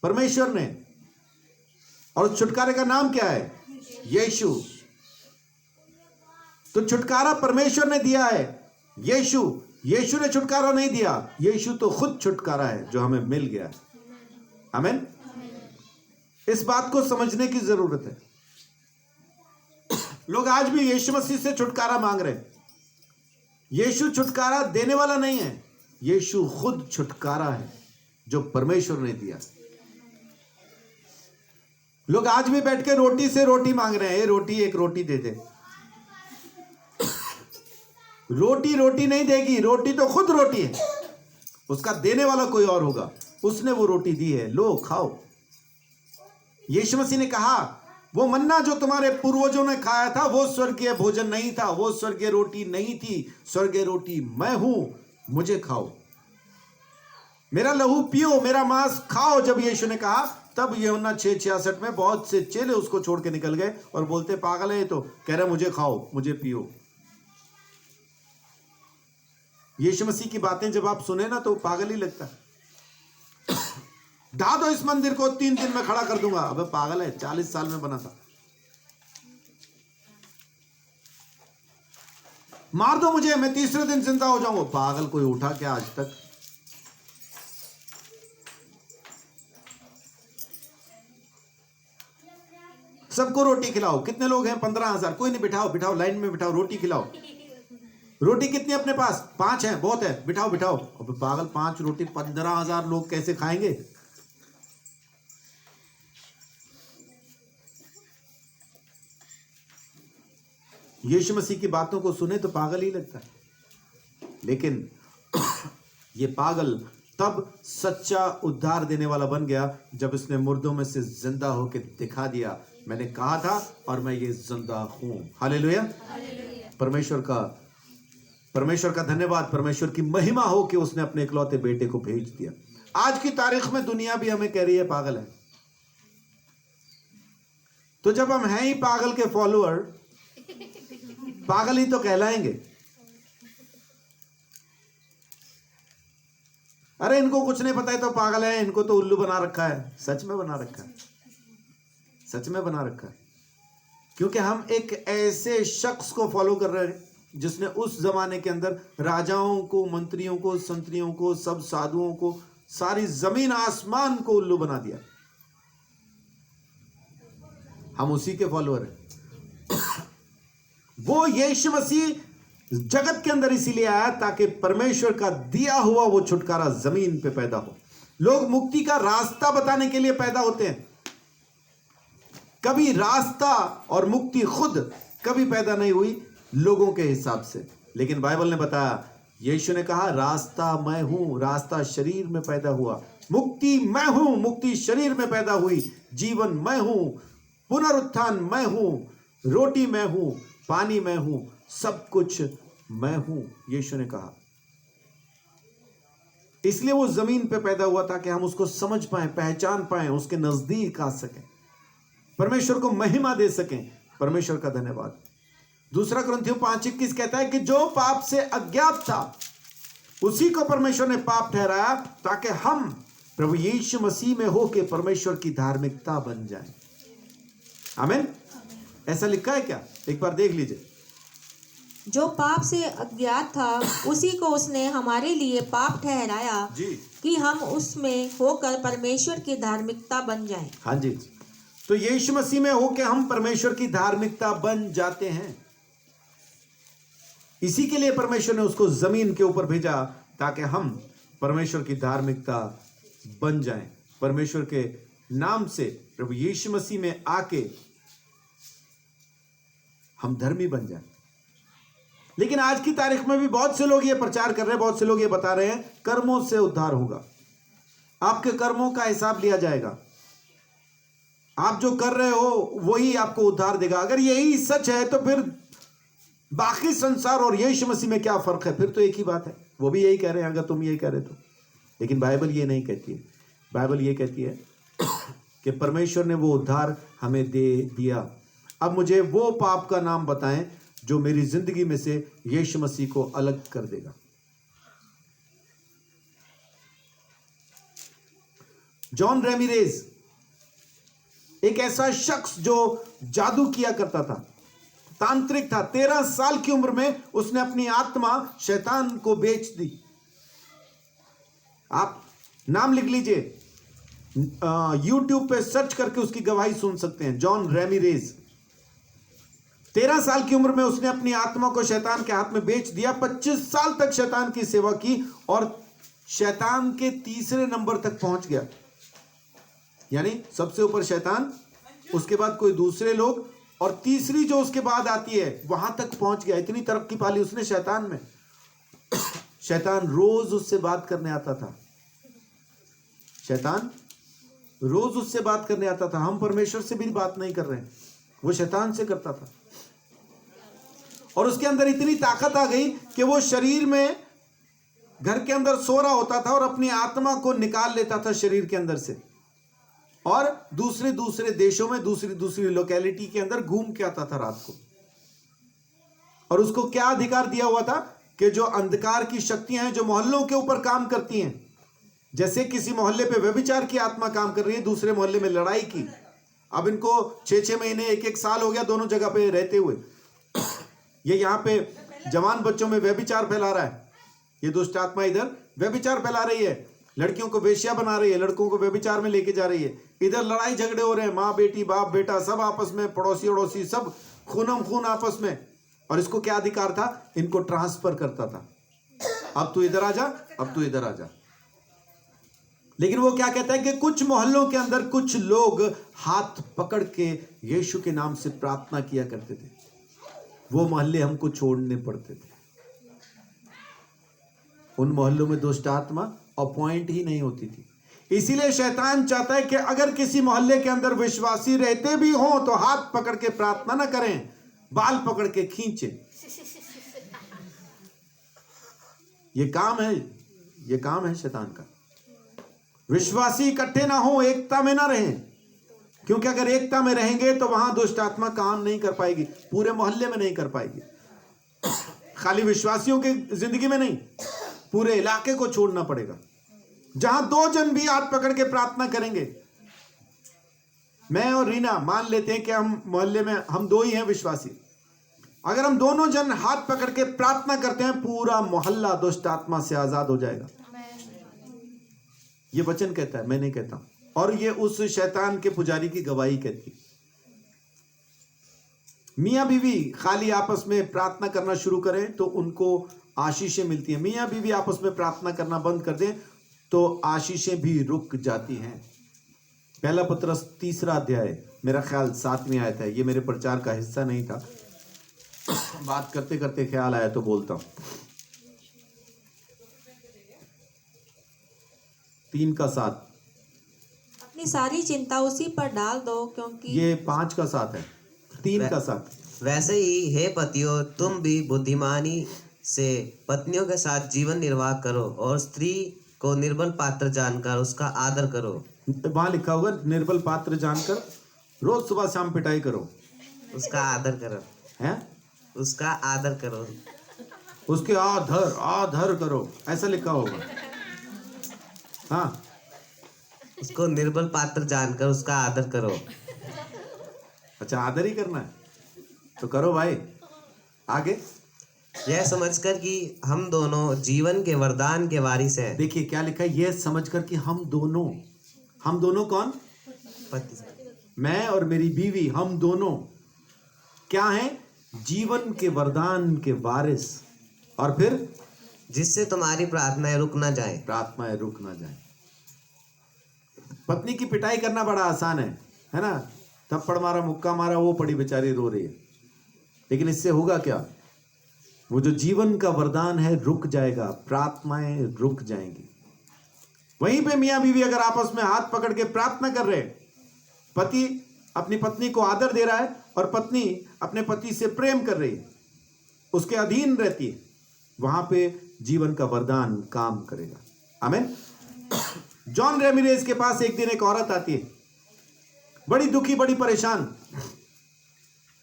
परमेश्वर ने। और उस छुटकारे का नाम क्या है? यीशु। तो छुटकारा परमेश्वर ने दिया है, यीशु ने छुटकारा नहीं दिया। यीशु तो खुद छुटकारा है जो हमें मिल गया है। आमीन। इस बात को समझने की जरूरत है। लोग आज भी यीशु मसीह से छुटकारा मांग रहे हैं। यीशु छुटकारा देने वाला नहीं है, यीशु खुद छुटकारा है जो परमेश्वर ने दिया। लोग आज भी बैठ के रोटी से रोटी मांग रहे हैं, ये रोटी, एक रोटी दे दे। रोटी नहीं देगी, रोटी तो खुद रोटी है, उसका देने वाला कोई और होगा। उसने वो रोटी दी है, लो खाओ। यीशु मसीह ने कहा वो मन्ना जो तुम्हारे पूर्वजों ने खाया था वो स्वर्गीय भोजन नहीं था, वो स्वर्गीय रोटी नहीं थी। स्वर्गीय रोटी मैं हूं, मुझे खाओ, मेरा लहू पियो, मेरा मांस खाओ। जब यीशु ने कहा तब यूहन्ना 6:66 में बहुत से चेले उसको छोड़ के निकल गए और बोलते पागल है, तो कह रहे मुझे खाओ, मुझे पियो। यीशु मसीह की बातें जब आप सुने ना तो पागल ही लगता है। ढा दो इस मंदिर को, 3 दिन में खड़ा कर दूंगा। अबे पागल है, 40 साल में बना था। मार दो मुझे, मैं तीसरे दिन जिंदा हो जाऊंगा। पागल, कोई उठा क्या आज तक? सबको रोटी खिलाओ। कितने लोग हैं? 15,000। कोई नहीं, बिठाओ लाइन में बिठाओ, रोटी खिलाओ। रोटी कितनी अपने पास? 5 है, बहुत है, बिठाओ। अब पागल, 5 रोटी 15,000 लोग कैसे खाएंगे? यीशु मसीह की बातों को सुने तो पागल ही लगता है, लेकिन ये पागल तब सच्चा उद्धार देने वाला बन गया जब इसने मुर्दों में से जिंदा होकर दिखा दिया, मैंने कहा था और मैं ये जिंदा हूं। हालेलुया। परमेश्वर का धन्यवाद, परमेश्वर की महिमा हो कि उसने अपने इकलौते बेटे को भेज दिया। आज की तारीख में दुनिया भी हमें कह रही है पागल है। तो जब हम हैं ही पागल के फॉलोअर, पागल ही तो कहलाएंगे। अरे इनको कुछ नहीं पता है तो पागल है, इनको तो उल्लू बना रखा है। सच में बना रखा है, क्योंकि हम एक ऐसे शख्स को फॉलो कर रहे हैं जिसने उस जमाने के अंदर राजाओं को, मंत्रियों को, संतरियों को, सब साधुओं को, सारी जमीन आसमान को उल्लू बना दिया। हम उसी के फॉलोअर हैं। वो यीशु मसीह जगत के अंदर इसीलिए आया ताकि परमेश्वर का दिया हुआ वो छुटकारा जमीन पे पैदा हो। लोग मुक्ति का रास्ता बताने के लिए पैदा होते हैं, कभी रास्ता और मुक्ति खुद कभी पैदा नहीं हुई लोगों के हिसाब से। लेकिन बाइबल ने बताया, यीशु ने कहा रास्ता मैं हूं, रास्ता शरीर में पैदा हुआ। मुक्ति मैं हूं, मुक्ति शरीर में पैदा हुई। जीवन मैं हूं, पुनरुत्थान मैं हूं, रोटी मैं हूं, पानी मैं हूं, सब कुछ मैं हूं, यीशु ने कहा। इसलिए वो जमीन पे पैदा हुआ ताकि हम उसको समझ पाएं, पहचान पाएं, उसके नजदीक आ सकें, परमेश्वर को महिमा दे सकें। परमेश्वर का धन्यवाद। 2 कुरिन्थियों 5:21 कहता है कि जो पाप से अज्ञात था उसी को परमेश्वर ने पाप ठहराया ताकि हम प्रभु यीशु मसीह में होकर परमेश्वर की धार्मिकता बन जाएं। आमीन। ऐसा लिखा है क्या? एक बार देख लीजिए। जो पाप से अज्ञात था उसी को उसने हमारे लिए पाप ठहराया जी, कि हम उसमें होकर परमेश्वर की धार्मिकता बन जाएं। हाँ जी। तो यीशु मसीह में होकर हम परमेश्वर की धार्मिकता बन जाते हैं। इसी के लिए परमेश्वर ने उसको जमीन के ऊपर भेजा ताकि हम परमेश्वर की धार्मिकता बन जाएं। परमेश्वर के नाम से प्रभु यीशु मसीह में आके हम धर्मी बन जाएं। लेकिन आज की तारीख में भी बहुत से लोग ये प्रचार कर रहे हैं, बहुत से लोग ये बता रहे हैं कर्मों से उद्धार होगा, आपके कर्मों का हिसाब लिया जाएगा, आप जो कर रहे हो वही आपको उद्धार देगा। अगर यही सच है तो फिर बाकी संसार और यीशु मसीह में क्या फर्क है? फिर तो एक ही बात है, वो भी यही कह रहे हैं अगर तुम यही कह रहे तो। लेकिन बाइबल ये नहीं कहती है, बाइबल ये कहती है कि परमेश्वर ने वो उद्धार हमें दे दिया। अब मुझे वो पाप का नाम बताएं जो मेरी जिंदगी में से यीशु मसीह को अलग कर देगा। जॉन रेमिरेज एक ऐसा शख्स जो जादू किया करता था, तांत्रिक था। 13 साल की उम्र में उसने अपनी आत्मा शैतान को बेच दी। आप नाम लिख लीजिए, यूट्यूब पे सर्च करके उसकी गवाही सुन सकते हैं। जॉन रेमिरेज 13 साल की उम्र में उसने अपनी आत्मा को शैतान के हाथ में बेच दिया। 25 साल तक शैतान की सेवा की और शैतान के तीसरे नंबर तक पहुंच गया, यानी सबसे ऊपर शैतान, उसके बाद कोई दूसरे लोग, और तीसरी जो उसके बाद आती है वहां तक पहुंच गया। इतनी तरक्की पाली उसने शैतान में। शैतान रोज उससे बात करने आता था, शैतान रोज उससे बात करने आता था। हम परमेश्वर से भी बात नहीं कर रहे हैं, वो शैतान से करता था। और उसके अंदर इतनी ताकत आ गई कि वो शरीर में घर के अंदर सो रहा होता था और अपनी आत्मा को निकाल लेता था शरीर के अंदर से, और दूसरे दूसरे देशों में दूसरी दूसरी लोकेलिटी के अंदर घूम के आता था रात को। और उसको क्या अधिकार दिया हुआ था कि जो अंधकार की शक्तियां हैं जो मोहल्लों के ऊपर काम करती हैं, जैसे किसी मोहल्ले पे व्यभिचार की आत्मा काम कर रही है, दूसरे मोहल्ले में लड़ाई की। अब इनको 6-6 महीने 1-1 साल हो गया दोनों जगह पे रहते हुए। ये यहाँ पे जवान बच्चों में व्यभिचार फैला रहा है, ये दुष्ट आत्मा इधर व्यभिचार फैला रही है, लड़कियों को वेश्या बना रही है, लड़कों को व्यभिचार में लेके जा रही है। इधर लड़ाई झगड़े हो रहे हैं, माँ बेटी बाप बेटा सब आपस में, पड़ोसी अड़ोसी सब खूनम खून आपस में। और इसको क्या अधिकार था? इनको ट्रांसफर करता था, अब तू इधर आ जा, अब तू इधर आ जा। लेकिन वो क्या कहता है कि कुछ मोहल्लों के अंदर कुछ लोग हाथ पकड़ के यीशु के नाम से प्रार्थना किया करते थे, वो मोहल्ले हमको छोड़ने पड़ते थे। उन मोहल्लों में दुष्ट आत्मा अपॉइंट ही नहीं होती थी। इसीलिए शैतान चाहता है कि अगर किसी मोहल्ले के अंदर विश्वासी रहते भी हों तो हाथ पकड़ के प्रार्थना ना करें, बाल पकड़ के खींचे। ये काम है, ये काम है शैतान का। विश्वासी इकट्ठे ना हो, एकता में ना रहें, क्योंकि अगर एकता में रहेंगे तो वहां दुष्ट आत्मा काम नहीं कर पाएगी, पूरे मोहल्ले में नहीं कर पाएगी। खाली विश्वासियों की जिंदगी में नहीं, पूरे इलाके को छोड़ना पड़ेगा। जहां 2 जन भी हाथ पकड़ के प्रार्थना करेंगे, मैं और रीना मान लेते हैं कि हम मोहल्ले में हम 2 ही हैं विश्वासी, अगर हम दोनों जन हाथ पकड़ के प्रार्थना करते हैं, पूरा मोहल्ला दुष्ट आत्मा से आजाद हो जाएगा। ये वचन कहता है, मैं नहीं कहता। और ये उस शैतान के पुजारी की गवाही कहती। मियां बीवी खाली आपस में प्रार्थना करना शुरू करें तो उनको आशीषें मिलती हैं। मियां बीवी आपस में प्रार्थना करना बंद कर दें तो आशीषें भी रुक जाती हैं। पहला पत्रस 3 अध्याय, मेरा ख्याल 7वीं आयत है। ये मेरे प्रचार का हिस्सा नहीं था, बात करते करते ख्याल आया तो बोलता हूं। 3:7, अपनी सारी चिंता उसी पर डाल दो, क्योंकि ये 5:7 है। 3:7, वैसे ही हे पतियों, तुम भी बुद्धिमानी से पत्नियों के साथ जीवन निर्वाह करो और स्त्री को निर्बल पात्र जानकर उसका आदर करो। वहां लिखा होगा निर्बल पात्र जानकर रोज सुबह शाम पिटाई करो, उसका आदर करो, हैं? उसका आदर करो, उसके आधर आधर करो, ऐसा लिखा होगा। हाँ, उसको निर्बल पात्र जानकर उसका आदर करो। अच्छा आदर ही करना है तो करो भाई। आगे यह समझकर कि हम दोनों जीवन के वरदान के वारिस हैं। देखिए क्या लिखा है, यह समझकर कि हम दोनों कौन? पति, मैं और मेरी बीवी, हम दोनों क्या हैं? जीवन के वरदान के वारिस। और फिर जिससे तुम्हारी प्रार्थनाएं रुक ना जाए। प्रार्थनाएं रुक ना जाए। पत्नी की पिटाई करना बड़ा आसान है ना? थप्पड़ मारा, मुक्का मारा, वो पड़ी बेचारी रो रही है। लेकिन इससे होगा क्या? वो जो जीवन का वरदान है रुक जाएगा, प्रार्थनाएं रुक जाएंगी। वहीं पे मियां बीवी अगर आपस में हाथ पकड़ के प्रार्थना कर रहे, पति अपनी पत्नी को आदर दे रहा है और पत्नी अपने पति से प्रेम कर रही है, उसके अधीन रहती है, वहां पे जीवन का वरदान काम करेगा। आमीन। जॉन रेमिरेज के पास एक दिन एक औरत आती है, बड़ी दुखी, बड़ी परेशान,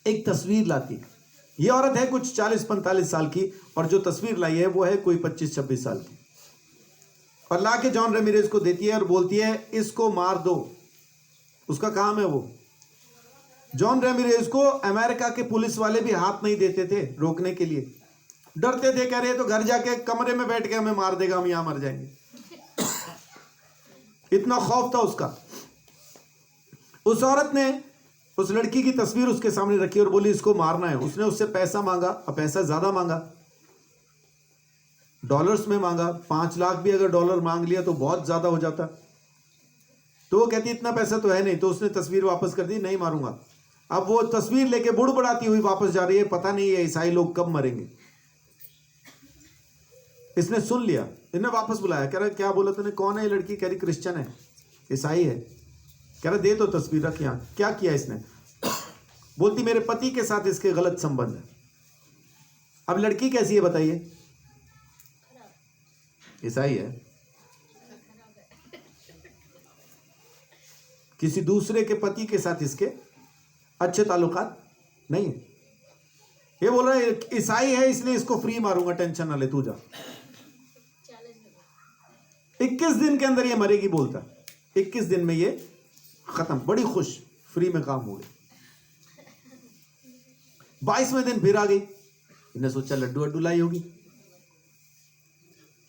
एक तस्वीर लाती है। यह औरत है कुछ 40-45 साल की और जो तस्वीर लाई है वो है कोई 25-26 साल की, और लाके जॉन रेमिरेज को देती है और बोलती है इसको मार दो। उसका काम है वो। जॉन रेमिरेज को अमेरिका के पुलिस वाले भी हाथ नहीं देते थे रोकने के लिए, डरते थे, कह रहे तो घर जाके कमरे में बैठ के हमें मार देगा, हम यहां मर जाएंगे। इतना खौफ था उसका। उस औरत ने उस लड़की की तस्वीर उसके सामने रखी और बोली इसको मारना है। उसने उससे पैसा मांगा, और पैसा ज्यादा मांगा, डॉलर्स में मांगा। 5 लाख भी अगर डॉलर मांग लिया तो बहुत ज्यादा हो जाता। तो वो कहती इतना पैसा तो है नहीं, तो उसने तस्वीर वापस कर दी, नहीं मारूंगा। अब वो तस्वीर लेके बुड़बुड़ाती हुई वापस जा रही है, पता नहीं है ईसाई लोग कब मरेंगे। इसने सुन लिया, इसने वापस बुलाया, कह रहा क्या बोला तूने, कौन है ये लड़की? कह रही क्रिश्चियन है, ईसाई है। कह रहा दे तो तस्वीर, रख यहां। क्या किया इसने? बोलती मेरे पति के साथ इसके गलत संबंध है। अब लड़की कैसी है बताइए? ईसाई है, किसी दूसरे के पति के साथ इसके अच्छे ताल्लुकात नहीं है। ये बोल रहा है ईसाई है इसलिए इसको फ्री मारूंगा, टेंशन ना ले, तू जा। 21 दिन के अंदर ये मरेगी बोलता, 21 दिन में ये खत्म। बड़ी खुश, फ्री में काम हो गया। 22वें दिन फिर आ गई। इन्हें सोचा लड्डू वड्डू लाई होगी।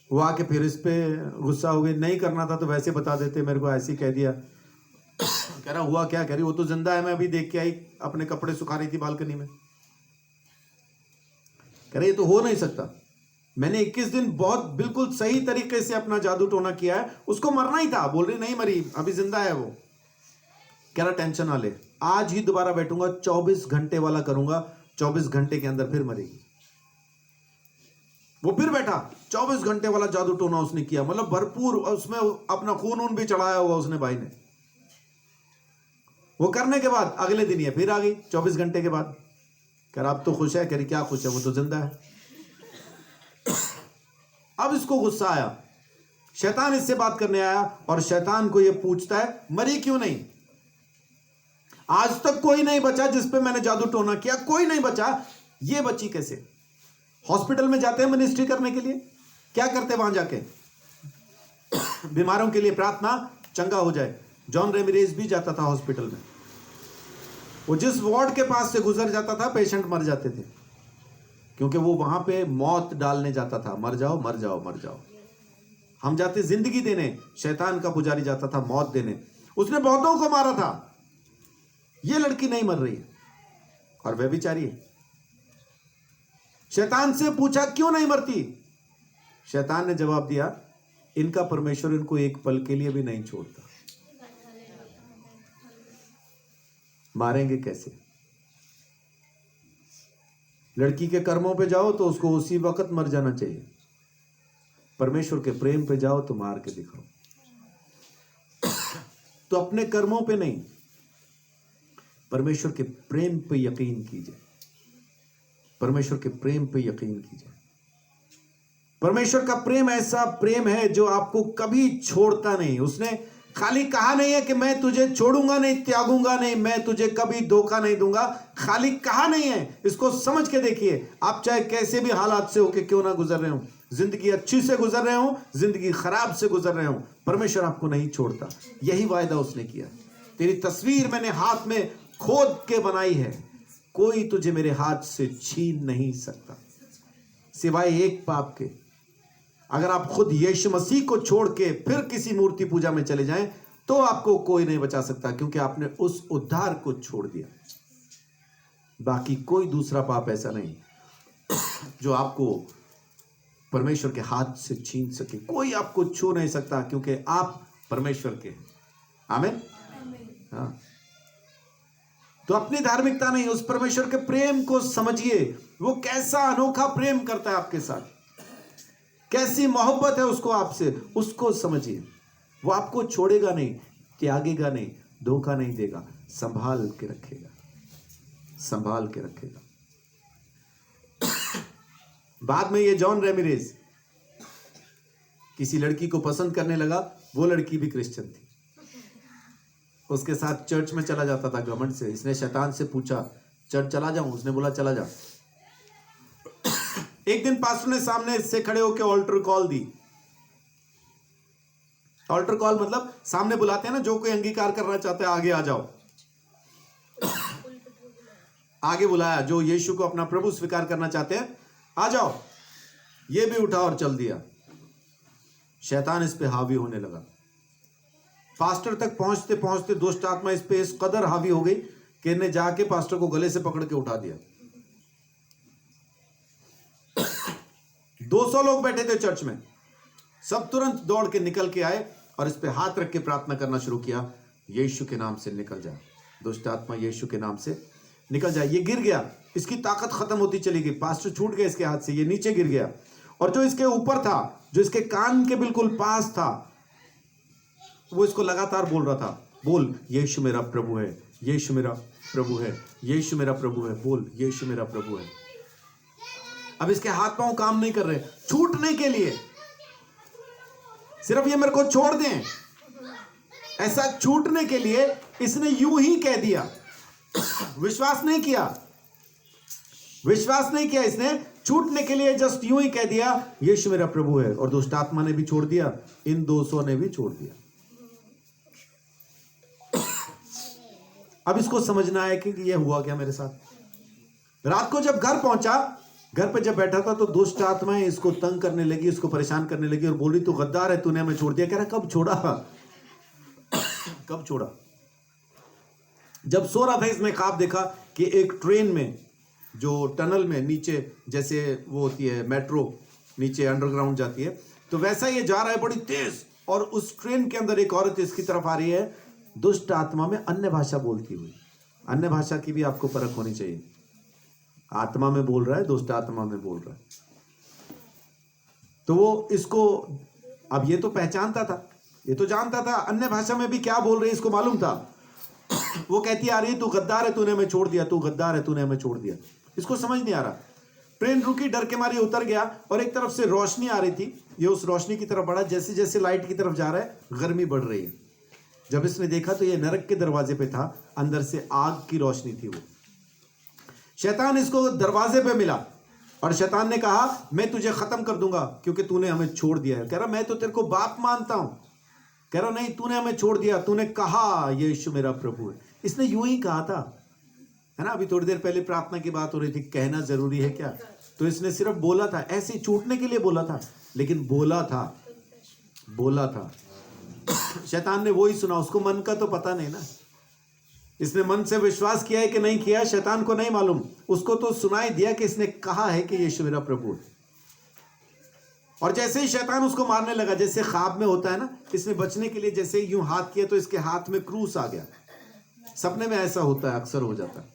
वो आके फिर इस पे गुस्सा हो गई, नहीं करना था तो वैसे बता देते, मेरे को ऐसे ही कह दिया। कह रहा हुआ क्या? कह रही वो तो जिंदा है, मैं अभी देख के आई, अपने कपड़े सुखा रही थी बालकनी में। कह रहे ये तो हो नहीं सकता, मैंने 21 दिन बहुत बिल्कुल सही तरीके से अपना जादू टोना किया है, उसको मरना ही था। बोल रही नहीं मरी, अभी जिंदा है वो। कह रहा टेंशन ना ले, आज ही दोबारा बैठूंगा, 24 घंटे वाला करूंगा, 24 घंटे के अंदर फिर मरेगी। वो फिर बैठा, 24 घंटे वाला जादू टोना उसने किया, मतलब भरपूर, उसमें अपना खून भी चढ़ाया हुआ उसने भाई ने। वो करने के बाद अगले दिन ये फिर आ गई 24 घंटे के बाद। कह रहा अब तो खुश है? कह रही क्या खुश है, वो तो जिंदा है। अब इसको गुस्सा आया, शैतान इससे बात करने आया और शैतान को ये पूछता है मरी क्यों नहीं? आज तक कोई नहीं बचा जिस पे मैंने जादू टोना किया, कोई नहीं बचा, ये बची कैसे? हॉस्पिटल में जाते हैं मिनिस्ट्री करने के लिए, क्या करते वहां जाके? बीमारों के लिए प्रार्थना, चंगा हो जाए। जॉन रेमिरेज भी जाता था हॉस्पिटल में, वो जिस वार्ड के पास से गुजर जाता था पेशेंट मर जाते थे, क्योंकि वो वहां पे मौत डालने जाता था, मर जाओ मर जाओ मर जाओ। हम जाते जिंदगी देने, शैतान का पुजारी जाता था मौत देने। उसने बहुतों को मारा था। ये लड़की नहीं मर रही है और वह बेचारी है। शैतान से पूछा क्यों नहीं मरती? शैतान ने जवाब दिया इनका परमेश्वर इनको एक पल के लिए भी नहीं छोड़ता। मारेंगे कैसे? लड़की के कर्मों पे जाओ तो उसको उसी वक्त मर जाना चाहिए, परमेश्वर के प्रेम पे जाओ तो मार के दिखाओ। तो अपने कर्मों पे नहीं, परमेश्वर के प्रेम पे यकीन कीजिए, परमेश्वर के प्रेम पे यकीन कीजिए। परमेश्वर का प्रेम ऐसा प्रेम है जो आपको कभी छोड़ता नहीं। उसने खाली कहा नहीं है कि मैं तुझे छोड़ूंगा नहीं, त्यागूंगा नहीं, मैं तुझे कभी धोखा नहीं दूंगा, खाली कहा नहीं है। इसको समझ के देखिए, आप चाहे कैसे भी हालात से होके क्यों ना गुजर रहे हो, जिंदगी अच्छी से गुजर रहे हो, जिंदगी खराब से गुजर रहे हो, परमेश्वर आपको नहीं छोड़ता। यही वायदा उसने किया। तेरी तस्वीर मैंने हाथ में खोद के बनाई है, कोई तुझे मेरे हाथ से छीन नहीं सकता सिवाय एक पाप के। अगर आप खुद यीशु मसीह को छोड़ के फिर किसी मूर्ति पूजा में चले जाएं तो आपको कोई नहीं बचा सकता, क्योंकि आपने उस उद्धार को छोड़ दिया। बाकी कोई दूसरा पाप ऐसा नहीं जो आपको परमेश्वर के हाथ से छीन सके। कोई आपको छू नहीं सकता, क्योंकि आप परमेश्वर के हैं। आमीन। हाँ, तो अपनी धार्मिकता नहीं, उस परमेश्वर के प्रेम को समझिए। वो कैसा अनोखा प्रेम करता है आपके साथ, कैसी मोहब्बत है उसको आपसे, उसको समझिए। वो आपको छोड़ेगा नहीं, त्यागेगा नहीं, धोखा नहीं देगा, संभाल के रखेगा, संभाल के रखेगा। बाद में ये जॉन रेमिरेज किसी लड़की को पसंद करने लगा। वो लड़की भी क्रिश्चियन थी, उसके साथ चर्च में चला जाता था घमंड से। इसने शैतान से पूछा, चर्च चला जाऊं? उसने बोला चला जा। एक दिन पास्टर ने सामने से खड़े होकर ऑल्टर कॉल दी। ऑल्टर कॉल मतलब सामने बुलाते हैं ना, जो कोई अंगीकार करना चाहता है आगे आ जाओ। आगे बुलाया, जो यीशु को अपना प्रभु स्वीकार करना चाहते हैं आ जाओ। ये भी उठा और चल दिया। शैतान इस पे हावी होने लगा। पास्टर तक पहुंचते पहुंचते दुष्ट आत्मा इस पे इस कदर हावी हो गई कि इन्हें जाके पास्टर को गले से पकड़ के उठा दिया। 200 लोग बैठे थे चर्च में, सब तुरंत दौड़ के निकल के आए और इस पे हाथ रख के प्रार्थना करना शुरू किया, यीशु के नाम से निकल जा, दुष्ट आत्मा यीशु के नाम से निकल जाए। ये गिर गया, इसकी ताकत खत्म होती चली गई, पास्टर छूट गया इसके हाथ से, ये नीचे गिर गया। और जो इसके ऊपर था, जो इसके कान के बिल्कुल पास था, वो इसको लगातार बोल रहा था, बोल यीशु मेरा प्रभु है, यीशु मेरा प्रभु है, यीशु मेरा प्रभु है, बोल यीशु मेरा प्रभु है। अब इसके हाथ पांव काम नहीं कर रहे, छूटने के लिए सिर्फ ये मेरे को छोड़ दें, ऐसा छूटने के लिए इसने यूं ही कह दिया। विश्वास नहीं किया, विश्वास नहीं किया इसने, छूटने के लिए जस्ट यूं ही कह दिया यीशु मेरा प्रभु है। और दुष्ट आत्मा ने भी छोड़ दिया, इन 200 ने भी छोड़ दिया। अब इसको समझना है कि ये हुआ क्या मेरे साथ। रात को जब घर पहुंचा, घर पे जब बैठा था तो दुष्ट आत्माएं इसको तंग करने लगी, इसको परेशान करने लगी और बोली तू गद्दार है, तूने हमें छोड़ दिया। कह रहा कब छोड़ा, कब छोड़ा? जब सो रहा था इसने ख्वाब देखा कि एक ट्रेन में, जो टनल में नीचे जैसे वो होती है मेट्रो, नीचे अंडरग्राउंड जाती है, तो वैसा ये जा रहा है बड़ी तेज, और उस ट्रेन के अंदर एक औरत इसकी तरफ आ रही है, दुष्ट आत्मा में अन्य भाषा बोलती हुई। अन्य भाषा की भी आपको परख होनी चाहिए। आत्मा में बोल रहा है, दुष्ट आत्मा में बोल रहा है। तो वो इसको, अब ये तो पहचानता था, ये तो जानता था अन्य भाषा में भी क्या बोल रही है, इसको मालूम था। वो कहती आ रही है तू गद्दार है, तूने हमें छोड़ दिया, तू गद्दार है, तूने हमें छोड़ दिया। इसको समझ नहीं आ रहा। ट्रेन रुकी, डर के मारे उतर गया, और एक तरफ से रोशनी आ रही थी, ये उस रोशनी की तरफ बढ़ा। जैसे जैसे लाइट की तरफ जा रहा है, गर्मी बढ़ रही है। जब इसने देखा तो ये नरक के दरवाजे पे था, अंदर से आग की रोशनी थी। वो शैतान इसको दरवाजे पे मिला और शैतान ने कहा मैं तुझे खत्म कर दूंगा क्योंकि तूने हमें छोड़ दिया है। कह रहा मैं तो तेरे को बाप मानता हूं। कह रहा नहीं, तूने हमें छोड़ दिया, तूने कहा यीशु मेरा प्रभु है। इसने यूं ही कहा था, है ना। अभी थोड़ी देर पहले प्रार्थना की बात हो रही थी, कहना जरूरी है क्या? तो इसने सिर्फ बोला था, ऐसे ही छूटने के लिए बोला था, लेकिन बोला था। शैतान ने वो ही सुना, उसको मन का तो पता नहीं ना। इसने मन से विश्वास किया है कि नहीं किया, शैतान को नहीं मालूम। उसको तो सुनाई दिया कि इसने कहा है कि यीशु मेरा प्रभु है। और जैसे ही शैतान उसको मारने लगा, जैसे ख्वाब में होता है ना, इसने बचने के लिए जैसे यूं हाथ किया तो इसके हाथ में क्रूस आ गया। सपने में ऐसा होता है, अक्सर हो जाता है।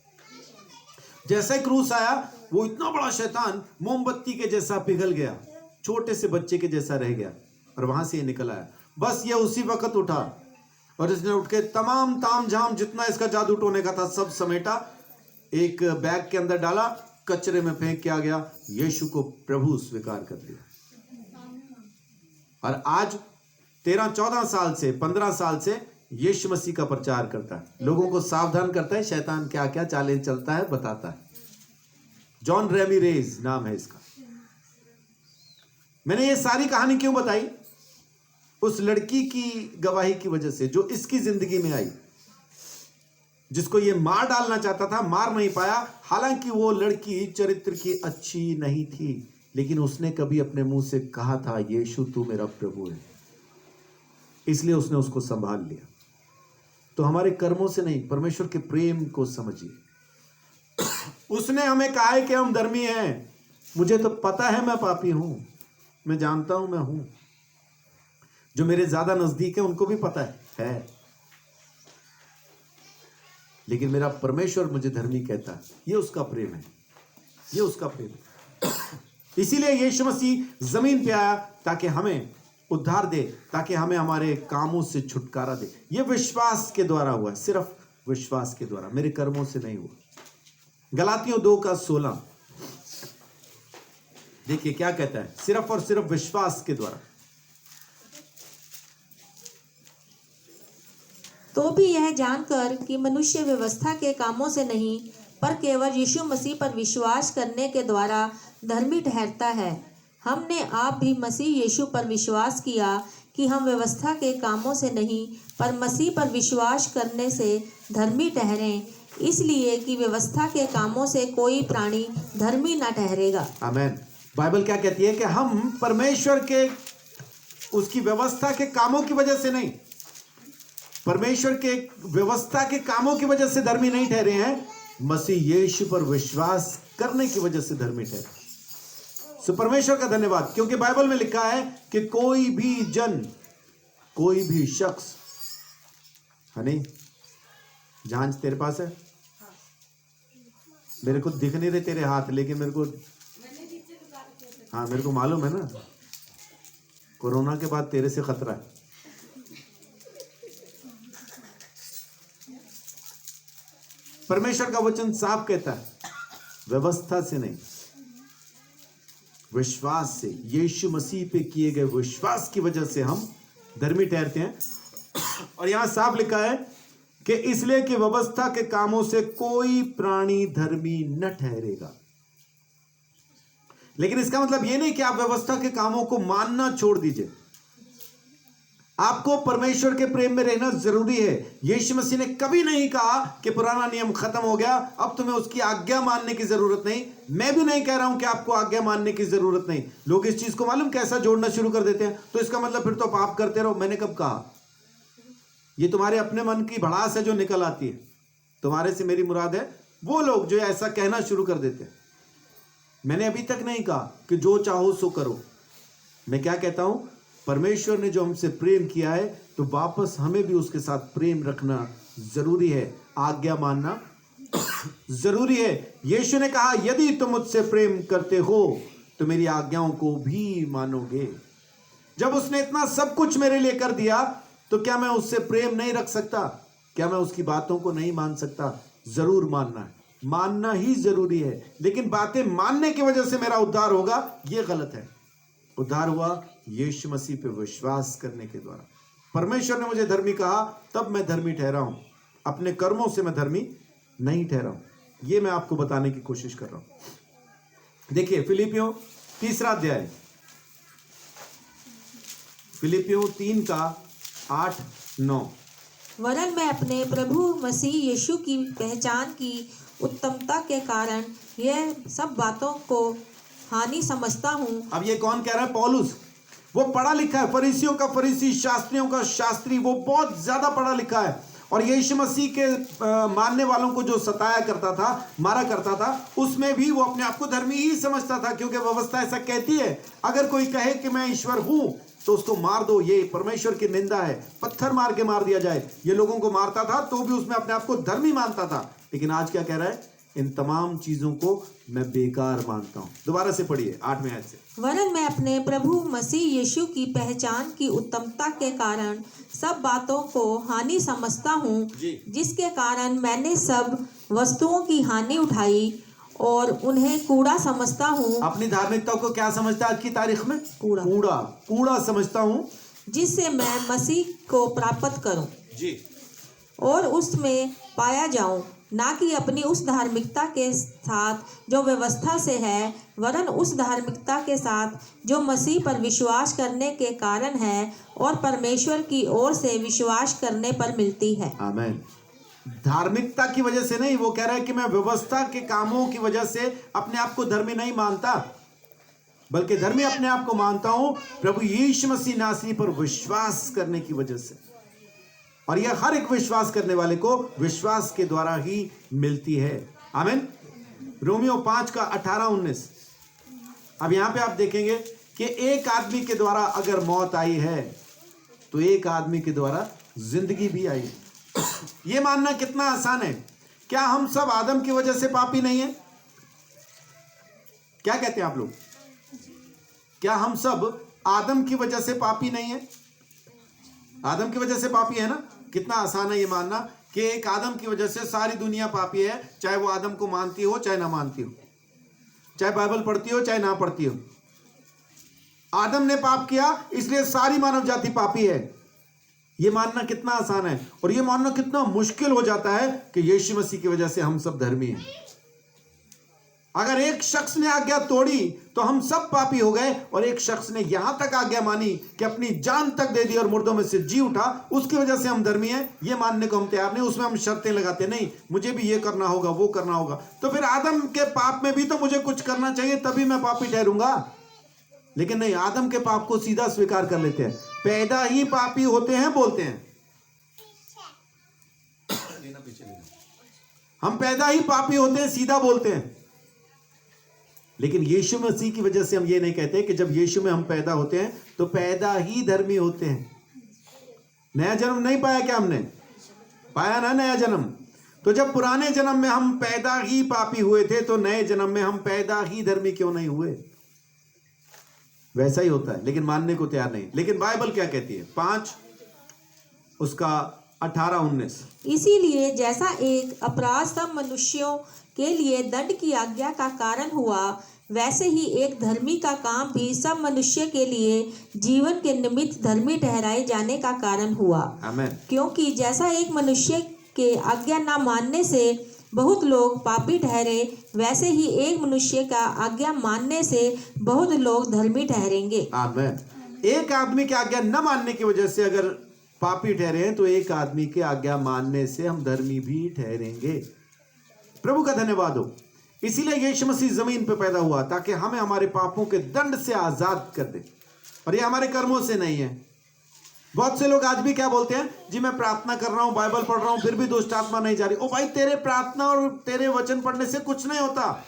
जैसे क्रूस आया, वो इतना बड़ा शैतान मोमबत्ती के जैसा पिघल गया, छोटे से बच्चे के जैसा रह गया, और वहां से ये निकल आया। बस ये उसी वक्त उठा और इसने उठ के तमाम ताम झाम जितना इसका जादू टोने का था सब समेटा, एक बैग के अंदर डाला, कचरे में फेंक के आ गया, यीशु को प्रभु स्वीकार कर लिया। और आज 13-14 साल से 15 साल से यीशु मसीह का प्रचार करता है, लोगों को सावधान करता है, शैतान क्या क्या चालें चलता है बताता है। जॉन रेमिरेज नाम है इसका। मैंने ये सारी कहानी क्यों बताई? उस लड़की की गवाही की वजह से, जो इसकी जिंदगी में आई, जिसको ये मार डालना चाहता था, मार नहीं पाया। हालांकि वो लड़की चरित्र की अच्छी नहीं थी, लेकिन उसने कभी अपने मुंह से कहा था यीशु तू मेरा प्रभु है, इसलिए उसने उसको संभाल लिया। तो हमारे कर्मों से नहीं, परमेश्वर के प्रेम को समझिए। उसने हमें कहा है कि हम धर्मी हैं। मुझे तो पता है मैं पापी हूं, मैं जानता हूं मैं हूं। जो मेरे ज्यादा नजदीक है उनको भी पता है। लेकिन मेरा परमेश्वर मुझे धर्मी कहता है। ये उसका प्रेम है, ये उसका प्रेम है। इसीलिए यीशु मसीह जमीन पे आया ताकि हमें उद्धार दे, ताकि हमें हमारे कामों से छुटकारा दे। ये विश्वास के द्वारा हुआ है, सिर्फ विश्वास के द्वारा, मेरे कर्मों से नहीं हुआ। गलातियों 2:16 देखिए क्या कहता है, सिर्फ और सिर्फ विश्वास के द्वारा। तो भी यह जानकर कि मनुष्य व्यवस्था के कामों से नहीं पर केवल यीशु मसीह पर विश्वास करने के द्वारा धर्मी ठहरता है। हमने आप भी मसीह यीशु पर विश्वास किया कि हम व्यवस्था के कामों से नहीं पर मसीह पर विश्वास करने से धर्मी ठहरें, इसलिए कि व्यवस्था के कामों से कोई प्राणी धर्मी न ठहरेगा। आमीन। बाइबल क्या कहती है कि हम परमेश्वर के उसकी व्यवस्था के कामों की वजह से नहीं, परमेश्वर के व्यवस्था के कामों की वजह से धर्मी नहीं ठहरे हैं, मसीह यीशु पर विश्वास करने की वजह से धर्मी ठहरे। सो परमेश्वर का धन्यवाद, क्योंकि बाइबल में लिखा है कि कोई भी जन, कोई भी शख्स, हनी जांच तेरे पास है? मेरे को दिख नहीं रहे तेरे हाथ, लेकिन मेरे को, हाँ मेरे को मालूम है ना, कोरोना के बाद तेरे से खतरा है। परमेश्वर का वचन साफ कहता है, व्यवस्था से नहीं, विश्वास से, यीशु मसीह पे किए गए विश्वास की वजह से हम धर्मी ठहरते हैं। और यहां साफ लिखा है कि इसलिए कि व्यवस्था के कामों से कोई प्राणी धर्मी न ठहरेगा। लेकिन इसका मतलब यह नहीं कि आप व्यवस्था के कामों को मानना छोड़ दीजिए। आपको परमेश्वर के प्रेम में रहना जरूरी है। यीशु मसीह ने कभी नहीं कहा कि पुराना नियम खत्म हो गया, अब तुम्हें उसकी आज्ञा मानने की जरूरत नहीं। मैं भी नहीं कह रहा हूं कि आपको आज्ञा मानने की जरूरत नहीं। लोग इस चीज को मालूम कैसा जोड़ना शुरू कर देते हैं, तो इसका मतलब फिर तो पाप करते रहो। मैंने कब कहा? ये तुम्हारे अपने मन की भड़ास है जो निकल आती है। तुम्हारे से मेरी मुराद है वो लोग जो ऐसा कहना शुरू कर देते हैं। मैंने अभी तक नहीं कहा कि जो चाहो सो करो। मैं क्या कहता हूं, परमेश्वर ने जो हमसे प्रेम किया है, तो वापस हमें भी उसके साथ प्रेम रखना जरूरी है, आज्ञा मानना जरूरी है। यीशु ने कहा, यदि तुम मुझसे प्रेम करते हो तो मेरी आज्ञाओं को भी मानोगे। जब उसने इतना सब कुछ मेरे लिए कर दिया, तो क्या मैं उससे प्रेम नहीं रख सकता? क्या मैं उसकी बातों को नहीं मान सकता? जरूर मानना है, मानना ही जरूरी है। लेकिन बातें मानने की वजह से मेरा उद्धार होगा, यह गलत है। उद्धार हुआ यीशु मसीह पे विश्वास करने के द्वारा। परमेश्वर ने मुझे धर्मी कहा, तब मैं धर्मी ठहरा हूं। अपने कर्मों से मैं धर्मी नहीं ठहरा हूं। यह मैं आपको बताने की कोशिश कर रहा हूं। देखिए फिलिपियों 3 अध्याय, फिलिपियों 3:8-9। वरन मैं अपने प्रभु मसीह यीशु की पहचान की उत्तमता के कारण यह सब बातों को हानि समझता हूँ। अब ये कौन कह रहा है? पौलुस। वो पढ़ा लिखा है, फरीसियों का फरीसी, शास्त्रियों का शास्त्री, वो बहुत ज्यादा पढ़ा लिखा है। और यीशु मसीह के मानने वालों को जो सताया करता था, मारा करता था, उसमें भी वो अपने आप को धर्मी ही समझता था, क्योंकि व्यवस्था ऐसा कहती है, अगर कोई कहे कि मैं ईश्वर हूं तो उसको मार दो। ये परमेश्वर की निंदा है, पत्थर मार के मार दिया जाए। ये लोगों को मारता था तो भी उसमें अपने आप को धर्मी मानता था। लेकिन आज क्या कह रहा है? इन तमाम चीजों को मैं बेकार मानता हूं। दोबारा से पढ़िए 8वें आयत से। वरन मैं अपने प्रभु मसीह यीशु की पहचान की उत्तमता के कारण सब बातों को हानि समझता हूँ, जिसके कारण मैंने सब वस्तुओं की हानि उठाई और उन्हें कूड़ा समझता हूँ। अपनी धार्मिकता को क्या समझता है आज की तारीख में? कूड़ा समझता हूँ, जिससे मैं मसीह को प्राप्त करूं जी और उसमें पाया जाऊं, ना कि अपनी उस धार्मिकता के साथ जो व्यवस्था से है, वरन उस धार्मिकता के साथ जो मसीह पर विश्वास करने के कारण है और परमेश्वर की ओर से विश्वास करने पर मिलती है। आमीन। धार्मिकता की वजह से नहीं, वो कह रहा है कि मैं व्यवस्था के कामों की वजह से अपने आप को धर्मी नहीं मानता, बल्कि धर्मी अपने आप को मानता हूं प्रभु यीशु मसीह नासरी पर विश्वास करने की वजह से। और यह हर एक विश्वास करने वाले को विश्वास के द्वारा ही मिलती है। आमीन। रोमियो 5:18-19। अब यहां पे आप देखेंगे कि एक आदमी के द्वारा अगर मौत आई है, तो एक आदमी के द्वारा जिंदगी भी आई। यह मानना कितना आसान है क्या हम सब आदम की वजह से पापी नहीं है? क्या कहते हैं आप लोग? क्या हम सब आदम की वजह से पापी नहीं है? आदम की वजह से पापी है ना? कितना आसान है ये मानना कि एक आदम की वजह से सारी दुनिया पापी है, चाहे वो आदम को मानती हो चाहे ना मानती हो, चाहे बाइबल पढ़ती हो चाहे ना पढ़ती हो। आदम ने पाप किया इसलिए सारी मानव जाति पापी है। ये मानना कितना आसान है और ये मानना कितना मुश्किल हो जाता है कि यीशु मसीह की वजह से हम सब धर्मी हैं। अगर एक शख्स ने आज्ञा तोड़ी तो हम सब पापी हो गए, और एक शख्स ने यहां तक आज्ञा मानी कि अपनी जान तक दे दी और मुर्दों में से जी उठा, उसकी वजह से हम धर्मी हैं। ये मानने को हम तैयार नहीं। उसमें हम शर्तें लगाते नहीं, मुझे भी ये करना होगा, वो करना होगा। तो फिर आदम के पाप में भी तो मुझे कुछ करना चाहिए, तभी मैं पापी ठहरूंगा। लेकिन नहीं, आदम के पाप को सीधा स्वीकार कर लेते हैं। पैदा ही पापी होते हैं बोलते हैं, हम पैदा ही पापी होते हैं सीधा बोलते हैं। लेकिन यीशु मसीह की वजह से हम ये नहीं कहते कि जब यीशु में हम पैदा होते हैं तो पैदा ही धर्मी होते हैं। नया जन्म नहीं पाया क्या हमने? पाया ना नया जन्म। तो जब पुराने जन्म में हम पैदा ही पापी हुए थे तो नए जन्म में हम पैदा ही धर्मी क्यों नहीं हुए? वैसा ही होता है, लेकिन मानने को तैयार नहीं। लेकिन बाइबल क्या कहती है? 5 उसका 18-19। इसीलिए जैसा एक अपराध सब मनुष्यों के लिए दंड की आज्ञा का कारण हुआ, वैसे ही एक धर्मी का काम भी सब मनुष्य के लिए जीवन के निमित्त धर्मी ठहराए जाने का कारण हुआ। आमीन। क्योंकि जैसा एक मनुष्य के आज्ञा न मानने से बहुत लोग पापी ठहरे, वैसे ही एक मनुष्य का आज्ञा मानने से बहुत लोग धर्मी ठहरेंगे। आमीन। एक आदमी की आज्ञा न मानने की वजह से अगर पापी ठहरे हैं तो एक आदमी की आज्ञा मानने से हम धर्मी भी ठहरेंगे। प्रभु का धन्यवाद हो। इसीलिए यीशु मसीह जमीन पर पैदा हुआ ताकि हमें हमारे पापों के दंड से आजाद कर दे, और ये हमारे कर्मों से नहीं है। बहुत से लोग आज भी क्या बोलते हैं, जी मैं प्रार्थना कर रहा हूं, बाइबल पढ़ रहा हूं, फिर भी दुष्ट आत्मा नहीं जा रही। ओ भाई, तेरे प्रार्थना और तेरे वचन पढ़ने से कुछ नहीं होता।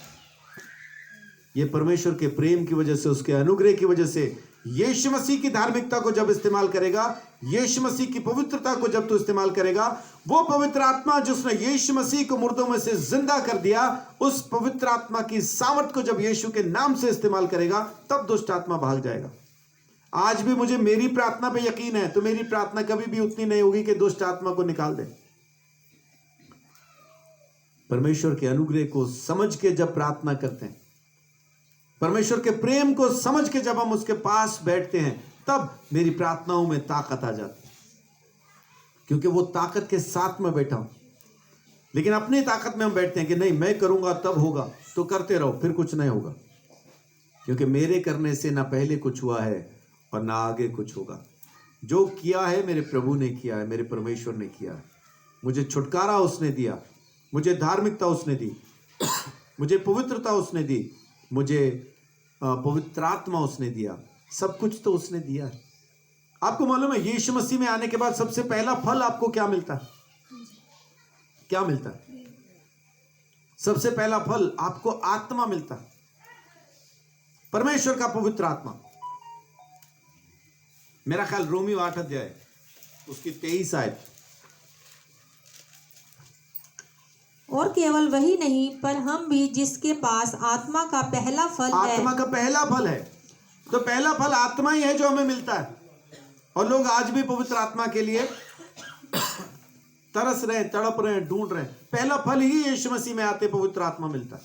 ये परमेश्वर के प्रेम की वजह से, उसके अनुग्रह की वजह से, यीशु मसीह की धार्मिकता को जब इस्तेमाल करेगा, यीशु मसीह की पवित्रता को जब तू इस्तेमाल करेगा, वो पवित्र आत्मा जिसने यीशु मसीह को मुर्दों में से जिंदा कर दिया, उस पवित्र आत्मा की सामर्थ को जब यीशु के नाम से इस्तेमाल करेगा, तब दुष्ट आत्मा भाग जाएगा। आज भी मुझे मेरी प्रार्थना पे यकीन है, तो मेरी प्रार्थना कभी भी उतनी नहीं होगी कि दुष्ट आत्मा को निकाल दे। परमेश्वर के अनुग्रह को समझ के जब प्रार्थना करते हैं, परमेश्वर के प्रेम को समझ के जब हम उसके पास बैठते हैं, तब मेरी प्रार्थनाओं में ताकत आ जाती है, क्योंकि वो ताकत के साथ में बैठा हूं। लेकिन अपनी ताकत में हम बैठते हैं कि नहीं, मैं करूंगा तब होगा, तो करते रहो, फिर कुछ नहीं होगा, क्योंकि मेरे करने से ना पहले कुछ हुआ है और ना आगे कुछ होगा। जो किया है मेरे प्रभु ने किया है, मेरे परमेश्वर ने किया है। मुझे छुटकारा उसने दिया, मुझे धार्मिकता उसने दी, मुझे पवित्रता उसने दी, मुझे पवित्र आत्मा उसने दिया। सब कुछ तो उसने दिया है। आपको मालूम है, यीशु मसीह में आने के बाद सबसे पहला फल आपको क्या मिलता है? क्या मिलता है? सबसे पहला फल आपको आत्मा मिलता है, परमेश्वर का पवित्र आत्मा। मेरा ख्याल रोमियो 8 अध्याय उसकी 23 आयत। और केवल वही नहीं, पर हम भी जिसके पास आत्मा का पहला फल है। आत्मा का पहला फल है, तो पहला फल आत्मा ही है जो हमें मिलता है। और लोग आज भी पवित्र आत्मा के लिए तरस रहे, तड़प रहे, ढूंढ रहे। पहला फल ही यीशु मसीह में आते पवित्र आत्मा मिलता है।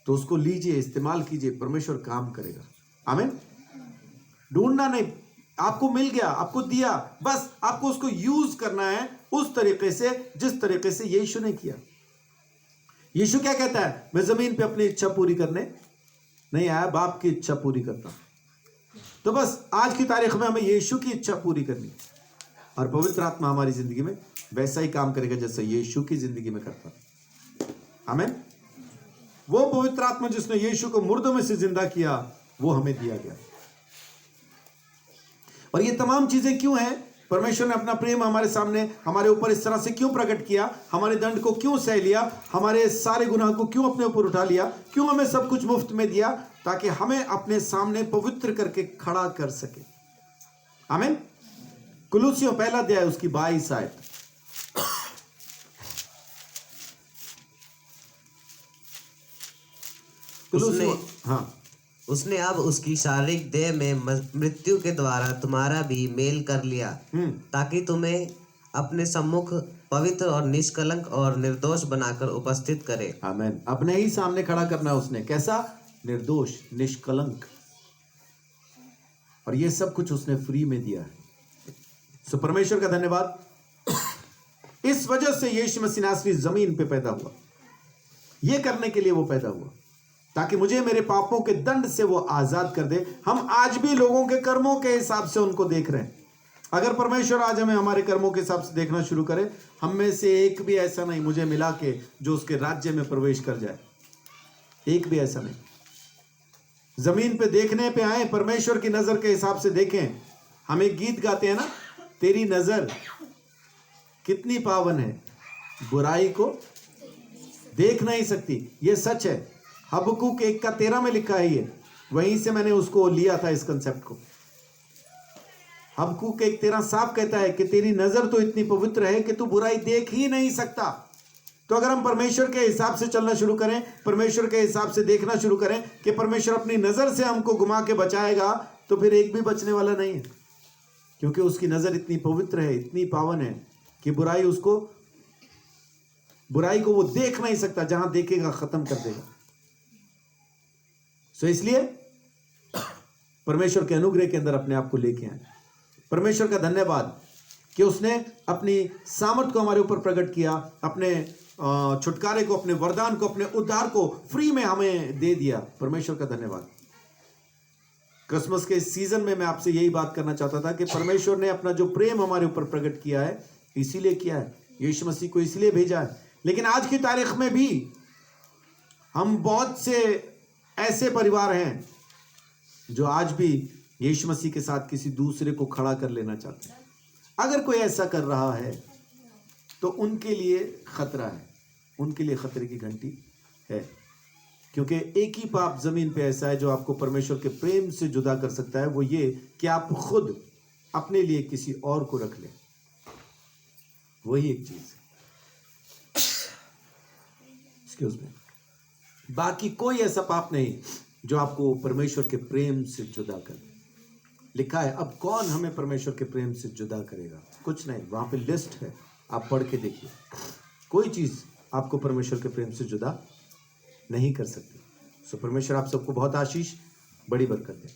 तो उसको लीजिए, इस्तेमाल कीजिए, परमेश्वर काम करेगा। आमीन। ढूंढना नहीं, आपको मिल गया, आपको दिया, बस आपको उसको यूज करना है उस तरीके से जिस तरीके से यीशु ने किया। यीशु क्या कहता है? मैं जमीन पे अपनी इच्छा पूरी करने नहीं आया, बाप की इच्छा पूरी करता। तो बस आज की तारीख में हमें यीशु की इच्छा पूरी करनी, और पवित्र आत्मा हमारी जिंदगी में वैसा ही काम करेगा जैसा यीशु की जिंदगी में करता। आमीन। वो पवित्र आत्मा जिसने यीशु को मुर्दों में से जिंदा किया, वो हमें दिया गया। और ये तमाम चीजें क्यों हैं? परमेश्वर ने अपना प्रेम हमारे सामने, हमारे ऊपर इस तरह से क्यों प्रकट किया, हमारे दंड को क्यों सह लिया, हमारे सारे गुनाह को क्यों अपने ऊपर उठा लिया, क्यों हमें सब कुछ मुफ्त में दिया, ताकि हमें अपने सामने पवित्र करके खड़ा कर सके। आमीन। कुलुसियों 1 अध्याय उसकी 22 आयत। हाँ, उसने अब उसकी शारीरिक देह में मृत्यु के द्वारा तुम्हारा भी मेल कर लिया, ताकि तुम्हें अपने सम्मुख पवित्र और निष्कलंक और निर्दोष बनाकर उपस्थित करे। आमीन। अपने ही सामने खड़ा करना है उसने, कैसा? निर्दोष, निष्कलंक, और ये सब कुछ उसने फ्री में दिया है। सो परमेश्वर का धन्यवाद। इस वजह से यीशु मसीह नासरी जमीन पे पैदा हुआ, ये करने के लिए वो पैदा हुआ, ताकि मुझे मेरे पापों के दंड से वो आजाद कर दे। हम आज भी लोगों के कर्मों के हिसाब से उनको देख रहे हैं। अगर परमेश्वर आज हमें हमारे कर्मों के हिसाब से देखना शुरू करे, हम में से एक भी ऐसा नहीं मुझे मिला के जो उसके राज्य में प्रवेश कर जाए, एक भी ऐसा नहीं। जमीन पे देखने पे आए, परमेश्वर की नजर के हिसाब से देखें। हम एक गीत गाते हैं ना, तेरी नजर कितनी पावन है, बुराई को देख नहीं सकती। ये सच है। हबक्कूक 1:13 में लिखा है ये, वहीं से मैंने उसको लिया था, इस कंसेप्ट को। हबक्कूक 1:13 साफ कहता है कि तेरी नजर तो इतनी पवित्र है कि तू बुराई देख ही नहीं सकता। तो अगर हम परमेश्वर के हिसाब से चलना शुरू करें, परमेश्वर के हिसाब से देखना शुरू करें कि परमेश्वर अपनी नजर से हमको घुमा के बचाएगा, तो फिर एक भी बचने वाला नहीं है, क्योंकि उसकी नजर इतनी पवित्र है, इतनी पावन है कि बुराई को वो देख नहीं सकता। जहां देखेगा खत्म कर देगा। सो इसलिए परमेश्वर के अनुग्रह के अंदर अपने आप को लेके आए। परमेश्वर का धन्यवाद कि उसने अपनी सामर्थ को हमारे ऊपर प्रकट किया, अपने छुटकारे को, अपने वरदान को, अपने उद्धार को फ्री में हमें दे दिया। परमेश्वर का धन्यवाद। क्रिसमस के सीजन में मैं आपसे यही बात करना चाहता था कि परमेश्वर ने अपना जो प्रेम हमारे ऊपर प्रकट किया है, इसीलिए किया है, यीशु मसीह को इसलिए भेजा है। लेकिन आज की तारीख में भी हम बहुत से ऐसे परिवार हैं जो आज भी यीशु मसीह के साथ किसी दूसरे को खड़ा कर लेना चाहते हैं। अगर कोई ऐसा कर रहा है तो उनके लिए खतरा है, उनके लिए खतरे की घंटी है, क्योंकि एक ही पाप जमीन पे ऐसा है जो आपको परमेश्वर के प्रेम से जुदा कर सकता है। वो ये कि आप खुद अपने लिए किसी और को रख लें। वही एक चीज है। Excuse me. बाकी कोई ऐसा पाप नहीं जो आपको परमेश्वर के प्रेम से जुदा करे। लिखा है, अब कौन हमें परमेश्वर के प्रेम से जुदा करेगा? कुछ नहीं, वहां पे लिस्ट है, आप पढ़ के देखिए। कोई चीज आपको परमेश्वर के प्रेम से जुदा नहीं कर सकती। सो परमेश्वर आप सबको बहुत आशीष, बड़ी बरकत दे।